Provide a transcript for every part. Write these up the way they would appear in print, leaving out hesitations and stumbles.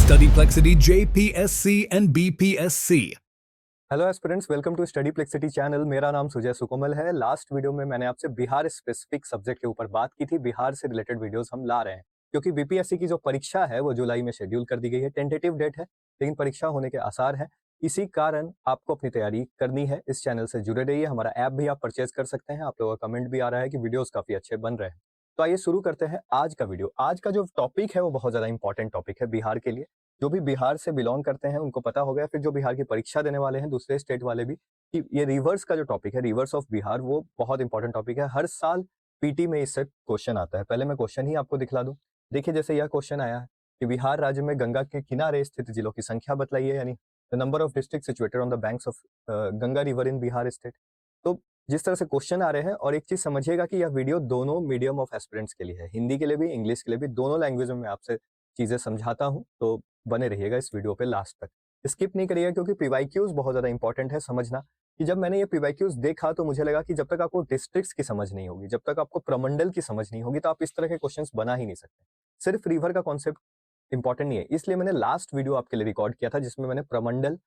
Studyplexity JPSC and BPSC। Hello aspirants, welcome to studyplexity channel. मेरा नाम सुजय सुकोमल है। Last video में मैंने आपसे बिहार स्पेसिफिक सब्जेक्ट के ऊपर बात की थी। बिहार से रिलेटेड वीडियोस हम ला रहे हैं क्योंकि बीपीएससी की जो परीक्षा है वो जुलाई में शेड्यूल कर दी गई है। टेंटेटिव डेट है लेकिन परीक्षा होने के आसार है। इसी कारण आपको अपनी तैयारी करनी है। इस चैनल से जुड़े रहिए। हमारा ऐप भी आप परचेज कर सकते हैं। आप लोगों का कमेंट भी आ रहा है कि वीडियोस काफी अच्छे बन रहे हैं। तो आइए शुरू करते हैं आज का वीडियो। आज का जो टॉपिक है वो बहुत ज्यादा इंपॉर्टेंट टॉपिक है बिहार के लिए। जो भी बिहार से बिलोंग करते हैं उनको पता हो गया, फिर जो बिहार की परीक्षा देने वाले हैं दूसरे स्टेट वाले भी, कि ये रिवर्स का जो टॉपिक है, रिवर्स ऑफ बिहार, वो बहुत इंपॉर्टेंट टॉपिक है। हर साल पीटी में इससे क्वेश्चन आता है। पहले मैं क्वेश्चन ही आपको दिखला दूं। देखिए, जैसे यह क्वेश्चन आया है कि बिहार राज्य में गंगा के किनारे स्थित जिलों की संख्या बताइए, यानी the number of district situated on the banks of Ganga river in Bihar state. तो जिस तरह से क्वेश्चन आ रहे हैं, और एक चीज समझिएगा कि यह वीडियो दोनों मीडियम ऑफ एस्पिरेंट्स के लिए है, हिंदी के लिए भी इंग्लिश के लिए भी, दोनों लैंग्वेज में मैं आपसे चीजें समझाता हूँ। तो बने रहिएगा इस वीडियो पे लास्ट तक, स्किप नहीं करिएगा, क्योंकि पीवाईक्यूज बहुत ज्यादा इंपॉर्टेंट है समझना। कि जब मैंने ये पीवाईक्यूज देखा तो मुझे लगा कि जब तक आपको डिस्ट्रिक्ट्स की समझ नहीं होगी, जब तक आपको प्रमंडल की समझ नहीं होगी, तो आप इस तरह के क्वेश्चंस बना ही नहीं सकते। सिर्फ रिवर का कॉन्सेप्ट इंपॉर्टेंट नहीं है, इसलिए मैंने लास्ट वीडियो आपके लिए रिकॉर्ड किया था जिसमें मैंने प्रमंडल,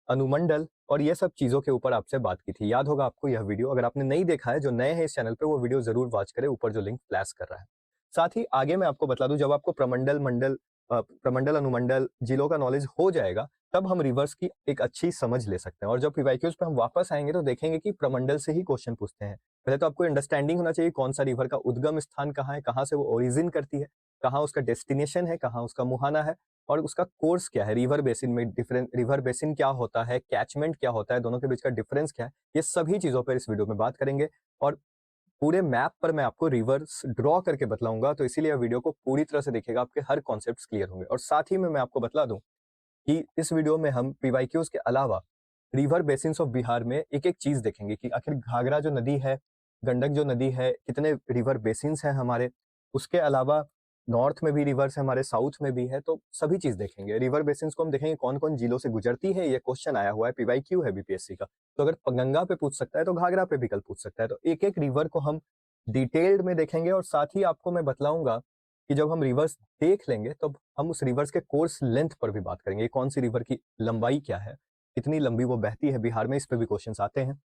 अनुमंडल और ये सब चीजों के ऊपर आपसे बात की थी। याद होगा आपको यह वीडियो। अगर आपने नहीं देखा है, जो नए हैं इस चैनल पे, वो वीडियो जरूर वॉच करें, ऊपर जो लिंक फ्लैश कर रहा है। साथ ही आगे मैं आपको बता दूं, जब आपको प्रमंडल अनुमंडल जिलों का नॉलेज हो जाएगा, तब हम रिवर्स की एक अच्छी समझ ले सकते हैं। और जब पीवाईक्यूज पे हम वापस आएंगे तो देखेंगे कि प्रमंडल से ही क्वेश्चन पूछते हैं। पहले तो आपको अंडरस्टैंडिंग होना चाहिए कौन सा रिवर का उद्गम स्थान कहाँ है, कहाँ से वो ओरिजिन करती है, कहाँ उसका डेस्टिनेशन है, कहाँ उसका मुहाना है, और उसका कोर्स क्या है। रिवर बेसिन में डिफरेंट, रिवर बेसिन क्या होता है, कैचमेंट क्या होता है, दोनों के बीच का डिफरेंस क्या है, ये सभी चीजों पर इस वीडियो में बात करेंगे। और पूरे मैप पर मैं आपको रिवर्स ड्रॉ करके बतलाऊंगा, तो इसीलिए वीडियो को पूरी तरह से देखिएगा, आपके हर कॉन्सेप्ट क्लियर होंगे। और साथ ही में मैं आपको बतला दूं कि इस वीडियो में हम पीवाईक्यूज के अलावा रिवर बेसिन्स ऑफ बिहार में एक एक चीज देखेंगे कि आखिर घाघरा जो नदी है, गंडक जो नदी है, कितने रिवर बेसिन्स हैं हमारे। उसके अलावा नॉर्थ में भी रिवर्स है हमारे, साउथ में भी है, तो सभी चीज देखेंगे। रिवर बेसिन्स को हम देखेंगे कौन कौन जिलों से गुजरती है। ये क्वेश्चन आया हुआ है, पीवाईक्यू है बीपीएससी का। तो अगर गंगा पे पूछ सकता है तो घाघरा पे भी कल पूछ सकता है। तो एक एक रिवर को हम डिटेल्ड में देखेंगे। और साथ ही आपको मैं बतलाऊंगा कि जब हम रिवर्स देख लेंगे तब हम उस रिवर्स के कोर्स लेंथ पर भी बात करेंगे। कौन सी रिवर की लंबाई क्या है, कितनी लंबी वो बहती है बिहार में, इस पे भी क्वेश्चंस आते हैं।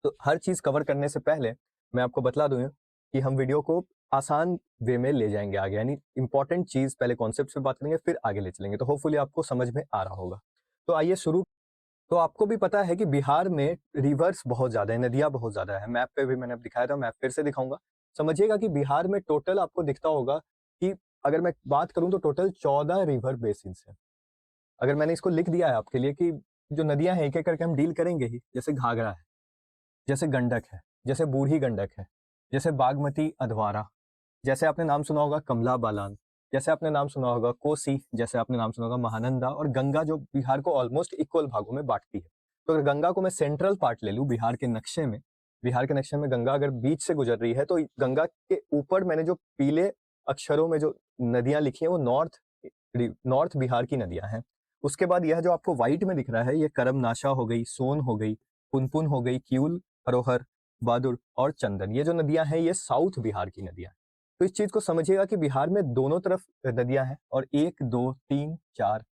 तो हर चीज कवर करने से पहले मैं आपको बतला दूं कि हम वीडियो को आसान वे में ले जाएंगे आगे, यानी इंपॉर्टेंट चीज पहले कॉन्सेप्ट पे बात करेंगे, फिर आगे ले चलेंगे। तो होपफुली आपको समझ में आ रहा होगा। तो आइए शुरू। तो आपको भी पता है कि बिहार में रिवर्स बहुत ज्यादा है, नदियां बहुत ज्यादा है। मैप पे भी मैंने दिखाया था, मैप फिर से दिखाऊंगा। समझिएगा कि बिहार में टोटल आपको दिखता होगा कि अगर मैं बात करूं तो टोटल 14 रिवर बेसिन है। अगर मैंने इसको लिख दिया है आपके लिए कि जो नदियां हैं एक एक करके हम डील करेंगे ही, जैसे घाघरा है, जैसे गंडक है, जैसे बूढ़ी गंडक है, जैसे बागमती अधवारा, जैसे आपने नाम सुना होगा कमला बालान, जैसे आपने नाम सुना होगा कोसी, जैसे आपने नाम सुना होगा महानंदा, और गंगा जो बिहार को ऑलमोस्ट इक्वल भागों में बांटती है। तो अगर गंगा को मैं सेंट्रल पार्ट ले लूं बिहार के नक्शे में, बिहार के नक्शे में गंगा अगर बीच से गुजर रही है, तो गंगा के ऊपर मैंने जो पीले अक्षरों में जो नदियां लिखी हैं वो नॉर्थ बिहार की नदियां हैं। उसके बाद यह जो आपको व्हाइट में दिख रहा है, ये करमनाशा हो गई, सोन हो गई, पुनपुन हो गई, किउल, हरोहर, बहादुर और चंदन, ये जो नदियां हैं ये साउथ बिहार की नदियां हैं। तो इस चीज को समझिएगा कि बिहार में दोनों तरफ नदियां हैं, और 1 2 3 4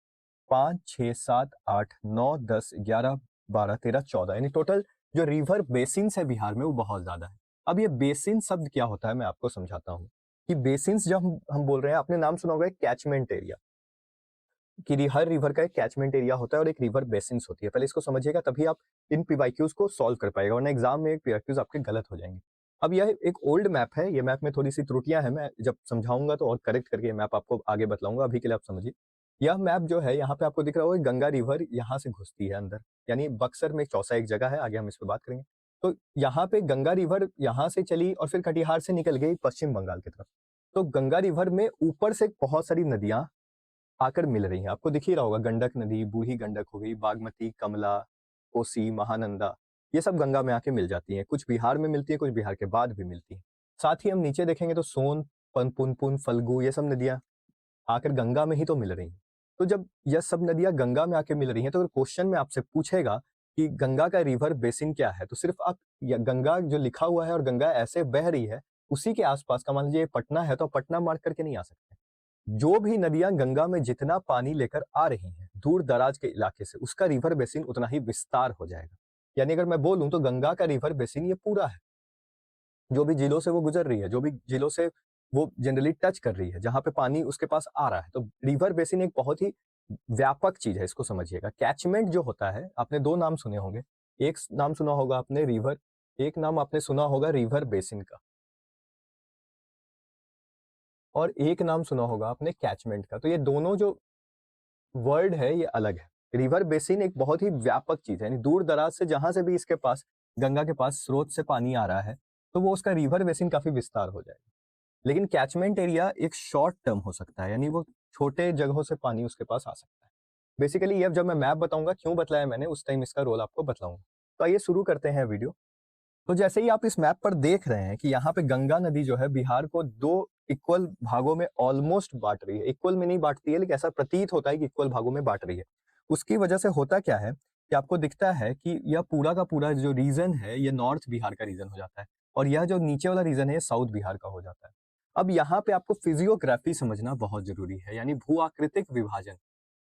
5 6 7 8 9 10 11 12 13 14, यानी टोटल जो रिवर बेसिन्स है बिहार में वो बहुत ज्यादा है। अब ये बेसिन शब्द क्या होता है मैं आपको समझाता हूँ। कि बेसिन्स जब हम बोल रहे हैं, आपने नाम सुना होगा कैचमेंट एरिया, कि हर रिवर का एक कैचमेंट एरिया होता है और एक रिवर बेसिन्स होती है। पहले इसको समझिएगा, तभी आप इन पीवाईक्यूज को सॉल्व कर पाएगा, वरना एग्जाम में पीवाईक्यूज आपके गलत हो जाएंगे। अब यह एक ओल्ड मैप है, ये मैप में थोड़ी सी त्रुटियां हैं, मैं जब समझाऊंगा तो और करेक्ट करके मैप आपको आगे बतलाऊंगा। अभी के लिए आप समझिए, यह मैप जो है यहाँ पे आपको दिख रहा होगा, गंगा रिवर यहाँ से घुसती है अंदर, यानी बक्सर में चौसा एक जगह है, आगे हम इस पर बात करेंगे। तो यहाँ पे गंगा रिवर यहाँ से चली और फिर कटिहार से निकल गई पश्चिम बंगाल की तरफ। तो गंगा रिवर में ऊपर से बहुत सारी नदियां आकर मिल रही हैं। आपको दिख ही रहा होगा, गंडक नदी, बूढ़ी गंडक हो गई, बागमती, कमला, कोसी, महानंदा, ये सब गंगा में आके मिल जाती हैं। कुछ बिहार में मिलती है, कुछ बिहार के बाद भी मिलती हैं। साथ ही हम नीचे देखेंगे तो सोन, पुनपुन, फल्गु, ये सब नदियां आकर गंगा में ही तो मिल रही हैं। तो जब यह सब नदियां गंगा में आके मिल रही हैं, तो अगर क्वेश्चन में आपसे पूछेगा कि गंगा का रिवर बेसिन क्या है, तो सिर्फ आप गंगा जो लिखा हुआ है और गंगा ऐसे बह रही है, उसी के आसपास का, मान लीजिए पटना है तो पटना मार्क करके नहीं आ सकते। जो भी नदियां गंगा में जितना पानी लेकर आ रही हैं दूर दराज के इलाके से, उसका रिवर बेसिन उतना ही विस्तार हो जाएगा। यानी अगर मैं बोलूं तो गंगा का रिवर बेसिन ये पूरा है, जो भी जिलों से वो गुजर रही है, जो भी जिलों से वो जनरली टच कर रही है, जहां पे पानी उसके पास आ रहा है। तो रिवर बेसिन एक बहुत ही व्यापक चीज है, इसको समझिएगा। कैचमेंट जो होता है, आपने दो नाम सुने होंगे, एक नाम सुना होगा आपने रिवर, एक नाम आपने सुना होगा रिवर बेसिन का, और एक नाम सुना होगा आपने कैचमेंट का। तो ये दोनों जो वर्ड है ये अलग है। रिवर बेसिन एक बहुत ही व्यापक चीज है, यानी दूर दराज से जहां से भी इसके पास, गंगा के पास स्रोत से पानी आ रहा है, तो वो उसका रिवर बेसिन काफी विस्तार हो जाएगा। लेकिन कैचमेंट एरिया एक शॉर्ट टर्म हो सकता है, यानी वो छोटे जगहों से पानी उसके पास आ सकता है। बेसिकली ये जब मैं मैप बताऊंगा क्यों बताया मैंने, उस टाइम इसका रोल आपको बताऊंगा। तो आइए शुरू करते हैं वीडियो। तो जैसे ही आप इस मैप पर देख रहे हैं कि यहाँ पे गंगा नदी जो है बिहार को दो इक्वल भागों में ऑलमोस्ट बांट रही है। इक्वल में नहीं बांटती है, लेकिन ऐसा प्रतीत होता है कि इक्वल भागों में बांट रही है। उसकी वजह से होता क्या है कि आपको दिखता है कि यह पूरा का पूरा जो रीजन है ये नॉर्थ बिहार का रीजन हो जाता है, और यह जो नीचे वाला रीजन है ये साउथ बिहार का हो जाता है। अब यहाँ पे आपको फिजियोग्राफी समझना बहुत जरूरी है, यानी भू आकृतिक विभाजन।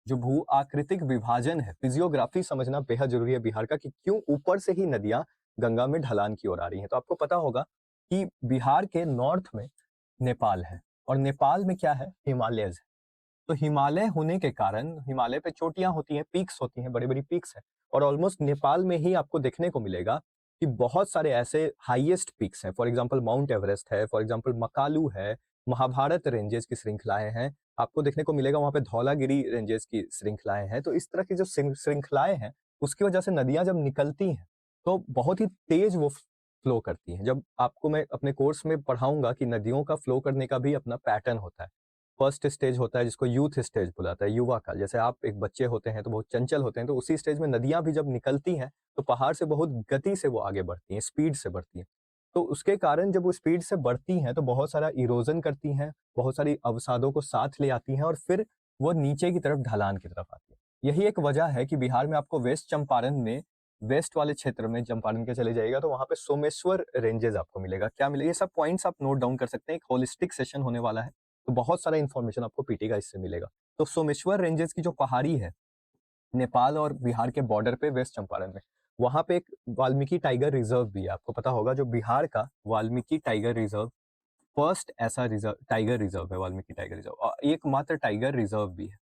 जो भू आकृतिक विभाजन है, फिजियोग्राफी समझना बेहद जरूरी है बिहार का, कि क्यों ऊपर से ही नदियां गंगा में ढलान की ओर आ रही हैं। तो आपको पता होगा कि बिहार के नॉर्थ में नेपाल है, और नेपाल में क्या है, हिमालयज है। तो हिमालय होने के कारण हिमालय पे चोटियां होती हैं, पीक्स होती हैं, बड़ी बड़ी पीक्स है। और ऑलमोस्ट नेपाल में ही आपको देखने को मिलेगा कि बहुत सारे ऐसे हाईएस्ट पीक्स हैं। फॉर एग्जांपल माउंट एवरेस्ट है, फॉर एग्जांपल मकालू है, महाभारत रेंजेस की श्रृंखलाएं हैं, आपको देखने को मिलेगा वहां पे धौलागिरी रेंजेस की श्रृंखलाएं हैं। तो इस तरह की जो श्रृंखलाएं हैं, उसकी वजह से नदियां जब निकलती हैं तो बहुत ही तेज वो फ्लो करती हैं। जब आपको मैं अपने कोर्स में पढ़ाऊंगा कि नदियों का फ्लो करने का भी अपना पैटर्न होता है। फर्स्ट स्टेज होता है जिसको यूथ स्टेज बुलाता है, युवा काल। जैसे आप एक बच्चे होते हैं तो बहुत चंचल होते हैं, तो उसी स्टेज में नदियां भी जब निकलती हैं तो पहाड़ से बहुत गति से वो आगे बढ़ती हैं, स्पीड से बढ़ती हैं। तो उसके कारण जब वो स्पीड से बढ़ती हैं तो बहुत सारा इरोजन करती हैं, बहुत सारी अवसादों को साथ ले आती हैं, और फिर वो नीचे की तरफ ढलान की तरफ आती है। यही एक वजह है कि बिहार में आपको वेस्ट चंपारण में, वेस्ट वाले क्षेत्र में चंपारण के चले जाइएगा तो वहां पे सोमेश्वर रेंजेस आपको मिलेगा। क्या मिलेगा, ये सब पॉइंट्स आप नोट डाउन कर सकते हैं। एक होलिस्टिक सेशन होने वाला है, तो बहुत सारा इंफॉर्मेशन आपको पीटी का इससे मिलेगा। तो सोमेश्वर रेंजेस की जो पहाड़ी है नेपाल और बिहार के बॉर्डर पे, वेस्ट चंपारण में, वहां पे एक वाल्मीकि टाइगर रिजर्व भी है। आपको पता होगा जो बिहार का वाल्मीकि टाइगर रिजर्व फर्स्ट ऐसा रिजर्व टाइगर रिजर्व है, वाल्मीकि टाइगर रिजर्व, और एकमात्र टाइगर रिजर्व भी है।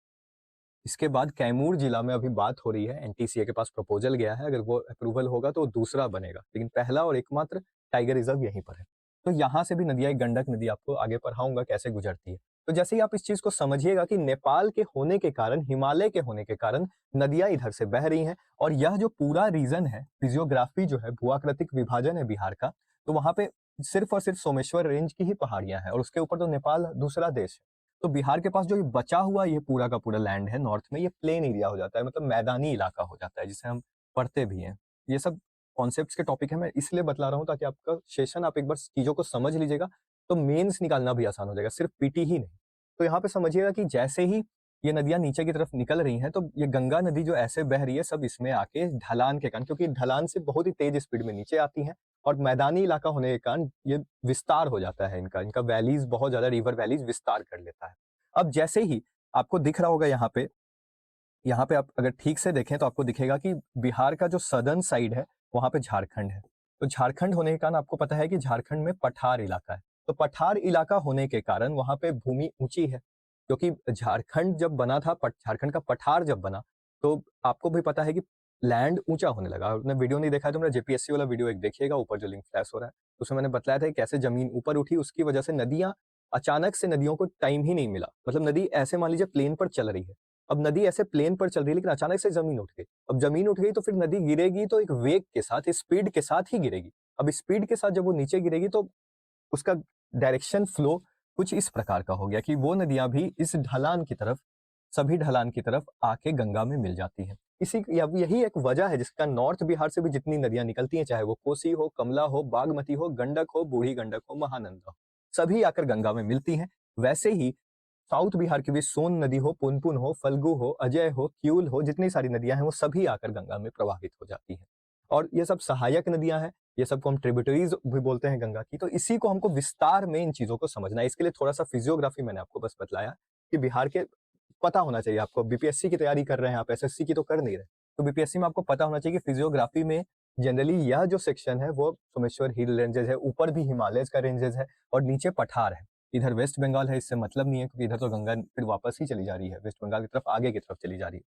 इसके बाद कैमूर जिला में अभी बात हो रही है, एनटीसीए के पास प्रपोजल गया है, अगर वो अप्रूवल होगा तो दूसरा बनेगा, लेकिन पहला और एकमात्र टाइगर रिजर्व यहीं पर है। तो यहाँ से भी नदियां, गंडक नदी आपको आगे पढ़ाऊंगा कैसे गुजरती है। तो जैसे ही आप इस चीज को समझिएगा कि नेपाल के होने के कारण, हिमालय के होने के कारण नदियां इधर से बह रही हैं, और यह जो पूरा रीजन है, फिजियोग्राफी जो है, भूआकृतिक विभाजन है बिहार का, तो वहां पे सिर्फ और सिर्फ सोमेश्वर रेंज की ही पहाड़ियां हैं, और उसके ऊपर तो नेपाल दूसरा देश है। तो बिहार के पास जो ये बचा हुआ ये पूरा का पूरा लैंड है नॉर्थ में, ये प्लेन एरिया हो जाता है, मतलब मैदानी इलाका हो जाता है, जिसे हम पढ़ते भी हैं। ये सब कॉन्सेप्ट्स के टॉपिक है, मैं इसलिए बतला रहा हूँ ताकि आपका सेशन, आप एक बार चीजों को समझ लीजिएगा तो मेंस निकालना भी आसान हो जाएगा, सिर्फ पीटी ही नहीं। तो यहाँ पे समझिएगा कि जैसे ही ये नदियां नीचे की तरफ निकल रही हैं, तो ये गंगा नदी जो ऐसे बह रही है, सब इसमें आके ढलान के कारण, क्योंकि ढलान से बहुत ही तेज स्पीड में नीचे आती हैं, और मैदानी इलाका होने के कारण ये विस्तार हो जाता है इनका इनका वैलीज, बहुत ज्यादा रिवर वैलीज विस्तार कर लेता है। अब जैसे ही आपको दिख रहा होगा यहाँ पे आप अगर ठीक से देखें तो आपको दिखेगा कि बिहार का जो सदर्न साइड है वहां पे झारखंड है। तो झारखंड होने के कारण आपको पता है कि झारखंड में पठार इलाका है। तो पठार इलाका होने के कारण वहां पे भूमि ऊंची है, क्योंकि झारखंड जब बना था, झारखंड का पठार जब बना, तो आपको भी पता है कि लैंड ऊंचा होने लगा। आपने वीडियो नहीं देखा है तो मेरा जेपीएससी वाला वीडियो एक देखिएगा, ऊपर जो लिंक फ्लैश हो रहा है, उसमें मैंने बताया था कि कैसे जमीन ऊपर उठी, उसकी वजह से नदियां, अचानक से नदियों को टाइम ही नहीं मिला। मतलब नदी ऐसे मान लीजिए प्लेन पर चल रही है, अब नदी ऐसे प्लेन पर चल रही है, लेकिन अचानक से जमीन उठ गई। अब जमीन उठ गई तो फिर नदी गिरेगी तो एक वेग के साथ, स्पीड के साथ ही गिरेगी। अब स्पीड के साथ जब वो नीचे गिरेगी तो उसका डायरेक्शन फ्लो कुछ इस प्रकार का हो गया कि वो नदियां भी इस ढलान की तरफ, सभी ढलान की तरफ आके गंगा में मिल जाती हैं। यही एक वजह है जिसका नॉर्थ बिहार से भी जितनी नदियां निकलती हैं, चाहे वो कोसी हो, कमला हो, बागमती हो, गंडक हो, बूढ़ी गंडक हो, महानंदा हो, सभी आकर गंगा में मिलती हैं। वैसे ही साउथ बिहार की भी सोन नदी हो, पुनपुन हो, फल्गु हो, अजय हो, क्यूल हो, जितनी सारी नदियां हैं वो सभी आकर गंगा में प्रवाहित हो जाती हैं। और ये सब सहायक नदियां हैं, ये सबको हम ट्रिब्यूटरीज भी बोलते हैं गंगा की। तो इसी को हमको विस्तार में इन चीजों को समझना है, इसके लिए थोड़ा सा फिजियोग्राफी मैंने आपको बस बतलाया। कि बिहार के पता होना चाहिए आपको। बीपीएससी की तैयारी कर रहे हैं आप, एसएससी की तो कर नहीं रहे, तो बीपीएससी में आपको पता होना चाहिए कि फिजियोग्राफी में जनरली यह जो सेक्शन है वो सोमेश्वर हिल रेंजेस है, ऊपर भी हिमालय का रेंजेस है और नीचे पठार है। इधर वेस्ट बंगाल है, इससे मतलब नहीं है क्योंकि इधर तो गंगा फिर वापस ही चली जा रही है वेस्ट बंगाल की तरफ, आगे की तरफ चली जा रही है।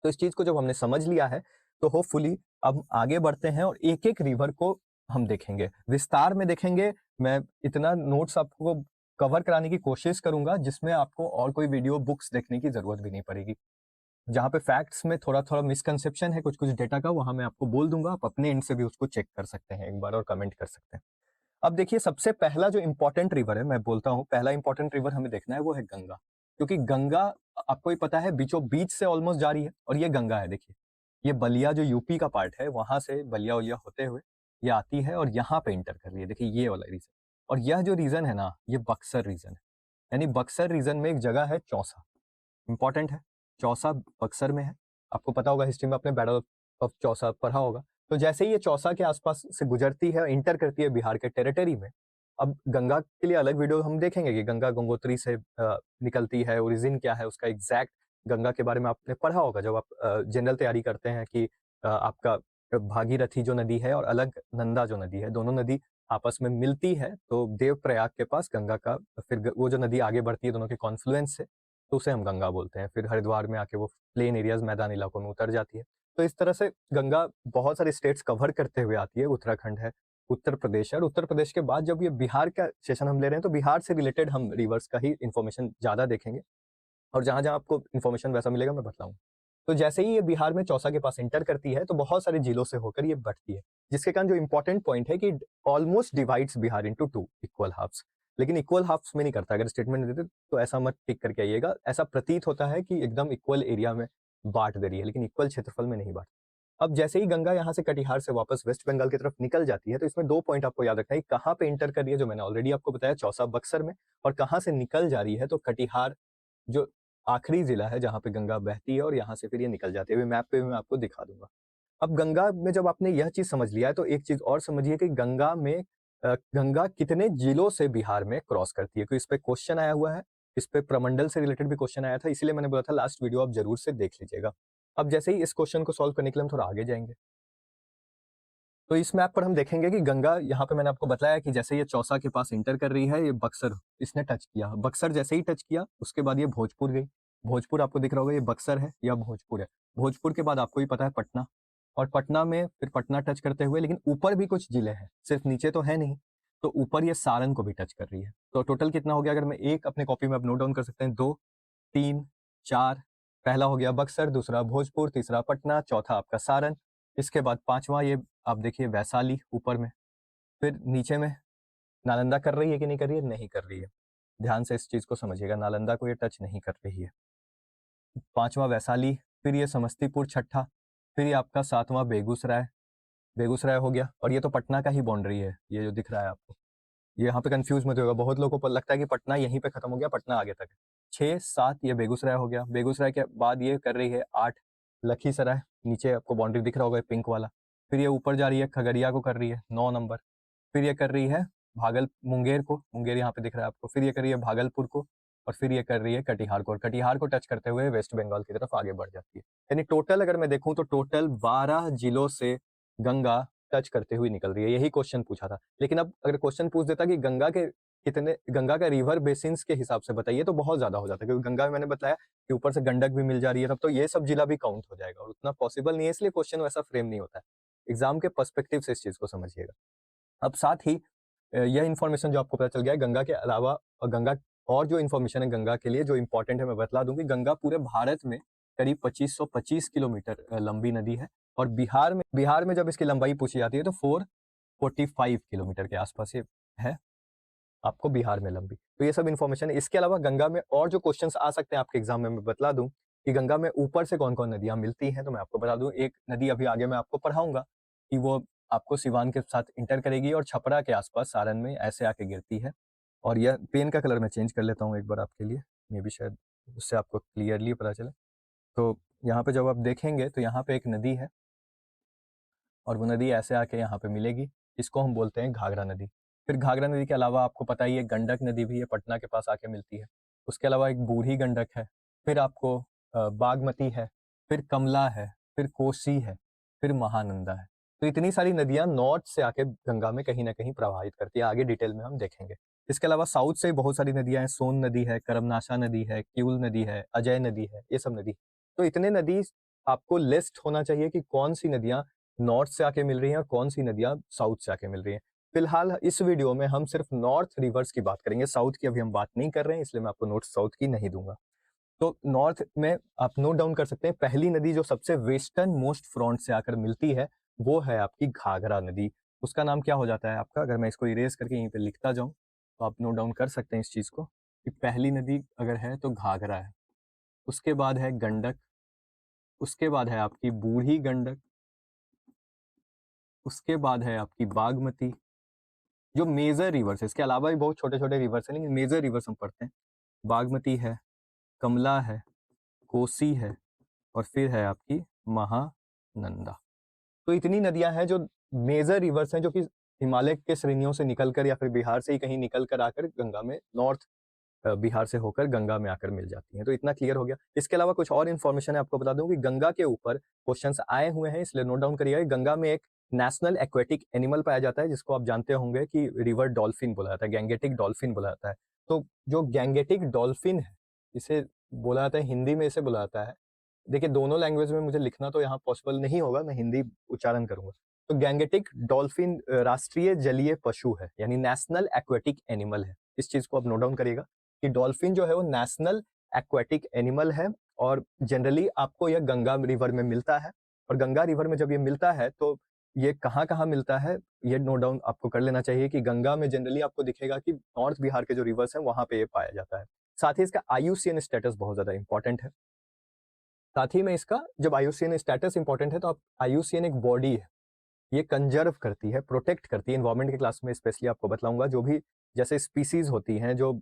तो इस चीज को जब हमने समझ लिया है तो होपफुली अब आगे बढ़ते हैं और एक एक रिवर को हम देखेंगे, विस्तार में देखेंगे। मैं इतना नोट्स आपको कवर कराने की कोशिश करूंगा जिसमें आपको और कोई वीडियो बुक्स देखने की जरूरत भी नहीं पड़ेगी। जहां पे फैक्ट्स में थोड़ा थोड़ा मिसकंसेप्शन है कुछ कुछ डेटा का, वहां मैं आपको बोल दूंगा, आप अपने एंड से भी उसको चेक कर सकते हैं एक बार और कमेंट कर सकते हैं। अब देखिए, सबसे पहला जो इंपॉर्टेंट रिवर है, मैं बोलता हूँ पहला इंपॉर्टेंट रिवर हमें देखना है वो है गंगा। क्योंकि गंगा आपको ही पता है बीचों बीच से ऑलमोस्ट जा रही है और ये गंगा है। देखिए, ये बलिया जो यूपी का पार्ट है वहां से बलिया वलिया होते हुए ये आती है और यहाँ पे इंटर कर रही है। देखिए ये वाला रीजन, और यह जो रीजन है ना, ये बक्सर रीजन है। यानी बक्सर रीजन में एक जगह है चौसा, इंपॉर्टेंट है। चौसा बक्सर में है, आपको पता होगा, हिस्ट्री में आपने बैटल ऑफ चौसा पढ़ा होगा। तो जैसे ही ये चौसा के आसपास से गुजरती है, इंटर करती है बिहार के टेरिटरी में। अब गंगा के लिए अलग वीडियो हम देखेंगे कि गंगा गंगोत्री से निकलती है, ओरिजिन क्या है उसका एग्जैक्ट। गंगा के बारे में आपने पढ़ा होगा जब आप जनरल तैयारी करते हैं कि आपका भागीरथी जो नदी है और अलग नंदा जो नदी है, दोनों नदी आपस में मिलती है तो देवप्रयाग के पास गंगा का फिर वो जो नदी आगे बढ़ती है दोनों के कॉन्फ्लुएंस से, तो उसे हम गंगा बोलते हैं। फिर हरिद्वार में आके वो प्लेन एरियाज, मैदानी इलाकों में उतर जाती है। तो इस तरह से गंगा बहुत सारे स्टेट्स कवर करते हुए आती है। उत्तराखंड है, उत्तर प्रदेश है, और उत्तर प्रदेश के बाद जब ये बिहार का सेशन हम ले रहे हैं तो बिहार से रिलेटेड हम रिवर्स का ही इन्फॉर्मेशन ज्यादा देखेंगे, और जहां जहां आपको इन्फॉर्मेशन वैसा मिलेगा मैं बताऊंगा। तो जैसे ही ये बिहार में चौसा के पास एंटर करती है तो बहुत सारे जिलों से होकर ये बढ़ती है, जिसके कारण जो इंपॉर्टेंट पॉइंट है कि almost divides Bihar into two equal halves. लेकिन इक्वल हाफ्स में नहीं करता, अगर स्टेटमेंट देते तो ऐसा मत टिक करके आइएगा। ऐसा प्रतीत होता है कि एकदम इक्वल एरिया में बांट दे रही है, लेकिन इक्वल क्षेत्रफल में नहीं बांट। अब जैसे ही गंगा यहाँ से कटिहार से वापस वेस्ट बंगाल की तरफ निकल जाती है तो इसमें दो पॉइंट आपको याद रखना है, कहाँ पे इंटर कर रही है, जो मैंने ऑलरेडी आपको बताया चौसा बक्सर में, और कहाँ से निकल जा रही है तो कटिहार जो आखिरी जिला है जहाँ पे गंगा बहती है, और यहाँ से फिर ये निकल जाती है। मैप पे मैं आपको दिखा दूंगा। अब गंगा में जब आपने यह चीज समझ लिया है तो एक चीज और समझिए कि गंगा में गंगा कितने जिलों से बिहार में क्रॉस करती है, क्योंकि इस पे क्वेश्चन आया हुआ है। इस पे प्रमंडल से रिलेटेड भी क्वेश्चन आया था, इसलिए मैंने बोला था लास्ट वीडियो आप जरूर से देख लीजिएगा। अब जैसे ही इस क्वेश्चन को सॉल्व करने के लिए हम थोड़ा आगे जाएंगे, तो इस मैप पर हम देखेंगे कि गंगा, यहाँ पे मैंने आपको बताया कि जैसे ये चौसा के पास इंटर कर रही है, ये बक्सर इसने टच किया, बक्सर जैसे ही टच किया उसके बाद ये भोजपुर गई। भोजपुर आपको दिख रहा होगा, ये बक्सर है या भोजपुर है। भोजपुर के बाद आपको ही पता है पटना, और पटना में फिर पटना टच करते हुए, लेकिन ऊपर भी कुछ जिले हैं, सिर्फ नीचे तो है नहीं, तो ऊपर ये सारण को भी टच कर रही है। तो टोटल कितना हो गया, अगर मैं एक अपने कॉपी में आप नोट डाउन कर सकते हैं, 2 3 4। पहला हो गया बक्सर, दूसरा भोजपुर, तीसरा पटना, चौथा आपका सारण। इसके बाद पांचवा ये आप देखिए वैशाली ऊपर में, फिर नीचे में नालंदा कर रही है कि नहीं कर रही है, नहीं कर रही है। ध्यान से इस चीज को समझिएगा, नालंदा को ये टच नहीं कर रही है। पांचवा वैशाली, फिर ये समस्तीपुर छठा, फिर ये आपका सातवां बेगूसराय, बेगूसराय हो गया। और ये तो पटना का ही बाउंड्री है, ये जो दिख रहा है आपको। ये यहाँ पे कंफ्यूज मत होगा, बहुत लोगों को लगता है कि पटना यहीं पे खत्म हो गया, पटना आगे तक है। 6 7 ये बेगूसराय हो गया। बेगूसराय के बाद ये कर रही है 8 लखीसराय, नीचे आपको बाउंड्री दिख रहा होगा पिंक वाला। फिर ये ऊपर जा रही है खगड़िया को कर रही है 9 नंबर। फिर ये कर रही है मुंगेर को, मुंगेर यहाँ पे दिख रहा है आपको। फिर ये कर रही है भागलपुर को, और फिर ये कर रही है कटिहार को, और कटिहार को टच करते हुए वेस्ट बंगाल की तरफ आगे बढ़ जाती है। यानी टोटल अगर मैं देखूं तो टोटल 12 जिलों से गंगा टच करते हुए निकल रही है। यही क्वेश्चन पूछा था, लेकिन अब अगर क्वेश्चन पूछ देता कि गंगा के कितने, गंगा का रिवर बेसिन्स के हिसाब से बताइए, तो बहुत ज्यादा हो जाता है, क्योंकि गंगा में मैंने बताया कि ऊपर से गंडक भी मिल जा रही है, तब तो ये सब जिला भी काउंट हो जाएगा, और उतना पॉसिबल नहीं है, इसलिए क्वेश्चन वैसा फ्रेम नहीं होता है। एग्जाम के पर्सपेक्टिव से इस चीज को समझिएगा। अब साथ ही यह इन्फॉर्मेशन जो आपको पता चल गया है गंगा के अलावा, और गंगा और जो इन्फॉर्मेशन है गंगा के लिए जो इंपॉर्टेंट है मैं बतला दूं कि गंगा पूरे भारत में करीब 2525 किलोमीटर लंबी नदी है, और बिहार में जब इसकी लंबाई पूछी जाती है तो 445 किलोमीटर के आसपास ये है आपको बिहार में लंबी। तो ये सब इन्फॉर्मेशन है। इसके अलावा गंगा में और जो क्वेश्चंस आ सकते हैं आपके एग्जाम में, मैं बतला दूं कि गंगा में ऊपर से कौन कौन नदियां मिलती हैं, तो मैं आपको बता दूं, एक नदी अभी आगे मैं आपको पढ़ाऊंगा कि वो आपको सिवान के साथ इंटर करेगी और छपरा के आसपास सारण में ऐसे आके गिरती है। और यह पेन का कलर मैं चेंज कर लेता हूँ एक बार आपके लिए, मे भी शायद उससे आपको क्लियरली पता चले। तो यहाँ पे जब आप देखेंगे तो यहाँ पे एक नदी है, और वो नदी ऐसे आके यहाँ पे मिलेगी, इसको हम बोलते हैं घाघरा नदी। फिर घाघरा नदी के अलावा आपको पता ही है गंडक नदी भी है, पटना के पास आके मिलती है। उसके अलावा एक बूढ़ी गंडक है, फिर आपको बागमती है, फिर कमला है, फिर कोसी है, फिर महानंदा है। तो इतनी सारी नदियां नॉर्थ से आके गंगा में कहीं ना कहीं प्रवाहित करती है, आगे डिटेल में हम देखेंगे। इसके अलावा साउथ से बहुत सारी नदियां हैं, सोन नदी है, करमनाशा नदी है, क्यूल नदी है, अजय नदी है, ये सब नदी। तो इतने नदी आपको लिस्ट होना चाहिए कि कौन सी नदियां नॉर्थ से आके मिल रही हैं और कौन सी नदियां साउथ से आके मिल रही हैं। फिलहाल इस वीडियो में हम सिर्फ नॉर्थ रिवर्स की बात करेंगे, साउथ की अभी हम बात नहीं कर रहे हैं, इसलिए मैं आपको नोट साउथ की नहीं दूंगा। तो नॉर्थ में आप नोट डाउन कर सकते हैं, पहली नदी जो सबसे वेस्टर्न मोस्ट फ्रंट से आकर मिलती है वो है आपकी घाघरा नदी। उसका नाम क्या हो जाता है आपका, अगर मैं इसको इरेज करके यहीं पे लिखता जाऊं तो आप नोट डाउन कर सकते हैं इस चीज को कि पहली नदी अगर है तो घाघरा है, उसके बाद है गंडक, उसके बाद है आपकी बूढ़ी गंडक, उसके बाद है आपकी बागमती। जो मेजर रिवर्स है, इसके अलावा भी बहुत छोटे छोटे रिवर्स है लेकिन मेजर रिवर्स हम पढ़ते हैं, बागमती है, कमला है, कोसी है, और फिर है आपकी महानंदा। तो इतनी नदियां हैं जो मेजर रिवर्स हैं, जो कि हिमालय के श्रेणियों से निकलकर या फिर बिहार से ही कहीं निकल कर आकर गंगा में नॉर्थ बिहार से होकर गंगा में आकर मिल जाती हैं। तो इतना क्लियर हो गया। इसके अलावा कुछ और इन्फॉर्मेशन है आपको बता दूं कि गंगा के ऊपर क्वेश्चंस आए हुए हैं, इसलिए नोट डाउन करिएगा। गंगा में एक नेशनल एक्वेटिक एनिमल पाया जाता है जिसको आप जानते होंगे कि रिवर डॉल्फिन बोला जाता है, गैंगेटिक डॉल्फिन बोला जाता है। तो जो गैंगेटिक डॉल्फिन है इसे बोला जाता है, हिंदी में इसे बोला जाता है, देखिए दोनों लैंग्वेज में मुझे लिखना तो यहाँ पॉसिबल नहीं होगा, मैं हिंदी उच्चारण करूंगा। तो गैंगेटिक डॉल्फिन राष्ट्रीय जलीय पशु है, यानी नेशनल एक्वेटिक एनिमल है। इस चीज को आप नोट डाउन करिएगा कि डॉल्फिन जो है वो नेशनल एक्वेटिक एनिमल है और जनरली आपको यह गंगा रिवर में मिलता है। और गंगा रिवर में जब ये मिलता है तो ये कहाँ कहाँ मिलता है ये नोट डाउन आपको कर लेना चाहिए कि गंगा में जनरली आपको दिखेगा कि नॉर्थ बिहार के जो रिवर्स है वहां पे ये पाया जाता है। साथ ही इसका IUCN स्टेटस बहुत ज्यादा इंपॉर्टेंट है। साथ ही में इसका जब IUCN स्टेटस इंपॉर्टेंट है तो आप IUCN एक बॉडी है, ये कंजर्व करती है, प्रोटेक्ट करती है। इन्वायरमेंट के क्लास में स्पेशली आपको बतलाऊंगा, जो भी जैसे स्पीसीज होती हैं, जो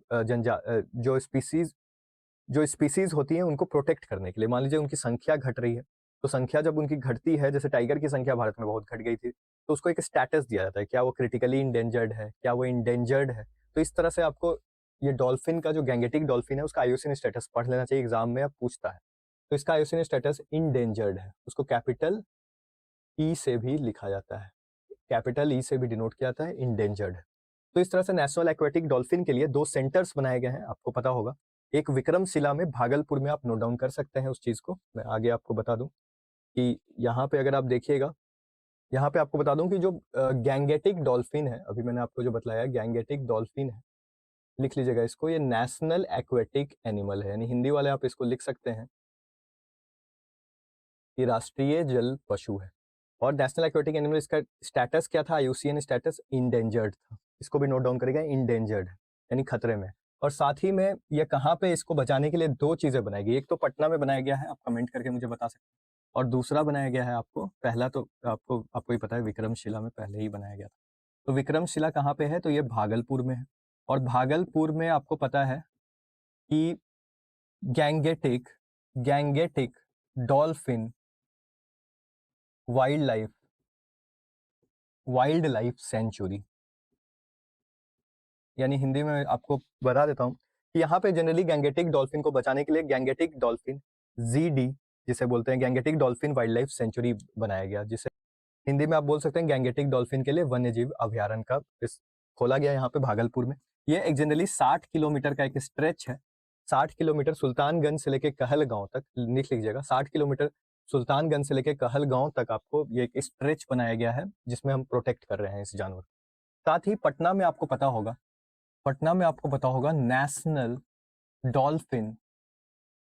स्पीसीज होती हैं उनको प्रोटेक्ट करने के लिए, मान लीजिए उनकी संख्या घट रही है, तो संख्या जब उनकी घटती है, जैसे टाइगर की संख्या भारत में बहुत घट गई थी, तो उसको एक स्टेटस दिया जाता है, क्या वो क्रिटिकली इंडेंजर्ड है, क्या वो इंडेंजर्ड है। तो इस तरह से आपको ये डॉल्फिन का जो गैंगेटिक डॉल्फिन है उसका IUCN स्टेटस पढ़ लेना चाहिए, एग्जाम में अब पूछता है। तो इसका IUCN स्टेटस इंडेंजर्ड है, उसको कैपिटल ई से भी लिखा जाता है, कैपिटल ई से भी डिनोट किया जाता है, इंडेंजर्ड है। तो इस तरह से नेशनल एक्वेटिक डॉल्फिन के लिए 2 सेंटर्स बनाए गए हैं, आपको पता होगा। एक विक्रमशिला में, भागलपुर में, आप नोट डाउन कर सकते हैं उस चीज को, मैं आगे आपको बता दूं कि यहाँ पे अगर आप देखिएगा, यहाँ पे आपको बता दूं कि जो गैंगेटिक डॉल्फिन है, अभी मैंने आपको जो बताया गैंगेटिक डॉल्फिन है, लिख लीजिएगा इसको, ये नेशनल एक्वेटिक एनिमल है, यानी हिंदी वाले आप इसको लिख सकते हैं कि राष्ट्रीय जल पशु है। और नेशनल एक्वेटिक एनिमल, इसका स्टेटस क्या था, IUCN स्टेटस इंडेंजर्ड था, इसको भी नोट डाउन करेगा, इंडेंजर्ड यानी खतरे में। और साथ ही में ये कहाँ पे इसको बचाने के लिए 2 चीजें बनाई गई, एक तो पटना में बनाया गया है, आप कमेंट करके मुझे बता सकते हैं, और दूसरा बनाया गया है आपको, पहला तो आपको ही पता है विक्रमशिला में पहले ही बनाया गया था। तो विक्रमशिला कहाँ पे है, तो ये भागलपुर में है। और भागलपुर में आपको पता है कि Gangetic Gangetic dolphin wildlife century, यानी हिंदी में आपको बता देता हूँ कि यहाँ पे जनरली गैंगेटिक डॉल्फिन को बचाने के लिए गैंगेटिक डॉल्फिन GD जिसे बोलते हैं, Gangetic dolphin wildlife century बनाया गया, जिसे हिंदी में आप बोल सकते हैं गैंगेटिक डॉल्फिन के लिए वन्य जीव अभ्यारण्य का खोला गया यहाँ पे भागलपुर में। ये एक जनरली 60 किलोमीटर का एक स्ट्रेच है, 60 किलोमीटर सुल्तानगंज से लेके कहलगांव तक, लिख लीजिएगा 60 किलोमीटर सुल्तानगंज से लेके कहलगांव तक आपको ये एक स्ट्रेच बनाया गया है जिसमें हम प्रोटेक्ट कर रहे हैं इस जानवर। साथ ही पटना में आपको पता होगा नेशनल डॉल्फिन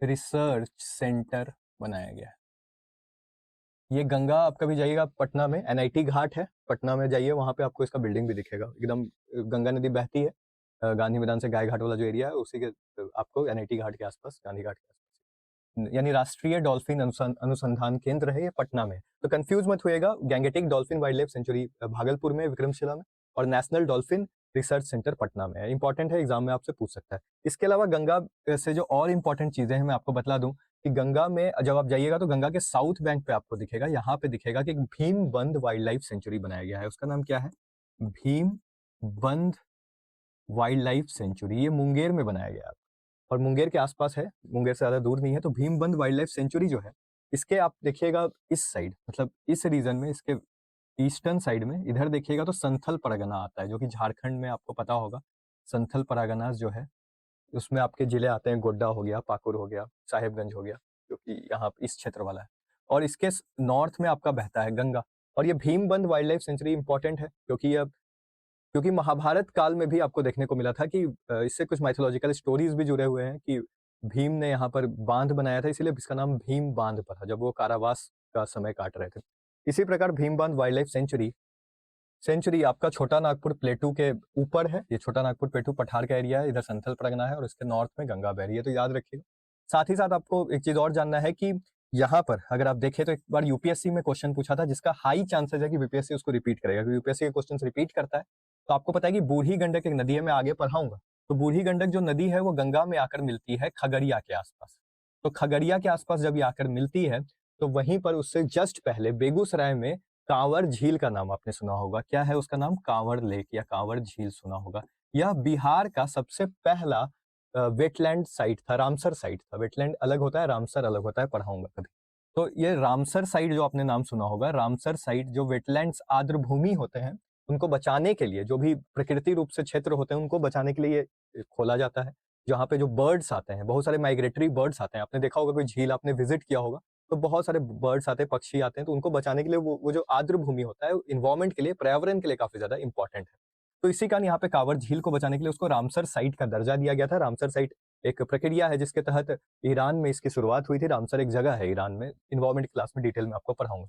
रिसर्च सेंटर बनाया गया है। ये गंगा, आप कभी जाइएगा पटना में, NIT घाट है पटना में, जाइए वहां पे आपको इसका बिल्डिंग भी दिखेगा, एकदम गंगा नदी बहती है, गांधी मैदान से गाय घाट वाला जो एरिया है उसी के आपको NIT घाट के आसपास, गांधी घाट के आसपास, यानी राष्ट्रीय डॉल्फिन अनुसंधान केंद्र है ये पटना में। तो कंफ्यूज मत होइएगा, gangetic dolphin wildlife sanctuary Bhagalpur में, विक्रमशिला में, और national dolphin research centre Patna में है। इंपॉर्टेंट है, एग्जाम में आपसे पूछ सकता है। इसके अलावा गंगा से जो और इंपॉर्टेंट चीजें हैं मैं आपको बतला दूं कि गंगा में जब आप जाइएगा तो गंगा के साउथ बैंक पे आपको दिखेगा, यहाँ पे दिखेगा कि भीम बंध वाइल्ड लाइफ सेंचुरी बनाया गया है। उसका नाम क्या है, भीम बंध वाइल्ड लाइफ सेंचुरी, ये मुंगेर में बनाया गया है। और मुंगेर के आसपास है, मुंगेर से ज़्यादा दूर नहीं है। तो भीमबंध वाइल्ड लाइफ सेंचुरी जो है, इसके आप देखिएगा इस साइड, मतलब इस रीजन में, इसके ईस्टर्न साइड में इधर देखिएगा तो संथल परगना आता है, जो कि झारखंड में आपको पता होगा। संथल परगना जो है उसमें आपके जिले आते हैं, गोड्डा हो गया, पाकुड़ हो गया, साहेबगंज हो गया, जो कि यहाँ इस क्षेत्र वाला है। और इसके नॉर्थ में आपका बहता है गंगा। और ये Bhimbandh wild life sanctuary important है क्योंकि महाभारत काल में भी आपको देखने को मिला था कि इससे कुछ माइथोलॉजिकल स्टोरीज भी जुड़े हुए हैं कि भीम ने यहाँ पर बांध बनाया था, इसीलिए इसका नाम भीम बांध पड़ा जब वो कारावास का समय काट रहे थे। इसी प्रकार भीमबांध वाइल्ड लाइफ सेंचुरी आपका छोटा नागपुर प्लेटू के ऊपर है। ये छोटा नागपुर प्लेटू पठार का एरिया है, इधर संथल परगना है और इसके नॉर्थ में गंगा बह रही है, तो याद रखिएगा। साथ ही साथ आपको एक चीज और जानना है कि यहाँ पर अगर आप देखें तो एक बार यूपीएससी में क्वेश्चन पूछा था, जिसका हाई चांसेस है कि बीपीएससी उसको रिपीट करेगा, क्योंकि यूपीएससी के क्वेश्चन रिपीट करता है। तो आपको पता है कि बूढ़ी गंडक एक नदी है, मैं आगे पढ़ाऊंगा। तो बूढ़ी गंडक जो नदी है वो गंगा में आकर मिलती है खगड़िया के आसपास। तो खगड़िया के आसपास जब ये आकर मिलती है तो वहीं पर उससे जस्ट पहले बेगूसराय में कांवर झील का नाम आपने सुना होगा। क्या है उसका नाम? कांवर लेक या कांवर झील सुना होगा। यह बिहार का सबसे पहला वेटलैंड साइट था, रामसर साइट था। वेटलैंड अलग होता है, रामसर अलग होता है, पढ़ाऊंगा कभी। तो ये रामसर साइट जो आपने नाम सुना होगा, रामसर साइट जो वेटलैंड्स आर्द्र भूमि होते हैं उनको बचाने के लिए, जो भी प्रकृति रूप से क्षेत्र होते हैं उनको बचाने के लिए ये खोला जाता है। जहाँ पे जो बर्ड्स आते हैं, बहुत सारे माइग्रेटरी बर्ड्स आते हैं, आपने देखा होगा कोई झील आपने विजिट किया होगा तो बहुत सारे बर्ड्स आते हैं, पक्षी आते हैं, तो उनको बचाने के लिए वो जो आर्द्र भूमि होता है इन्वायरमेंट के लिए, पर्यावरण के लिए काफी ज्यादा इंपॉर्टेंट है। तो इसी कारण यहाँ पे कांवर झील को बचाने के लिए उसको रामसर साइट का दर्जा दिया गया था। रामसर साइट एक प्रक्रिया है जिसके तहत ईरान में इसकी शुरुआत हुई थी। रामसर एक जगह है ईरान में, इन्वायरमेंट क्लास में डिटेल में आपको पढ़ाऊंगा।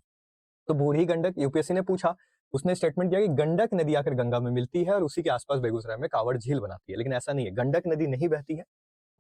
तो बूढ़ी गंडक, यूपीएससी ने पूछा, उसने स्टेटमेंट दिया कि गंडक नदी आकर गंगा में मिलती है और उसी के आसपास बेगूसराय में कांवर झील बनाती है, लेकिन ऐसा नहीं है, गंडक नदी नहीं बहती है,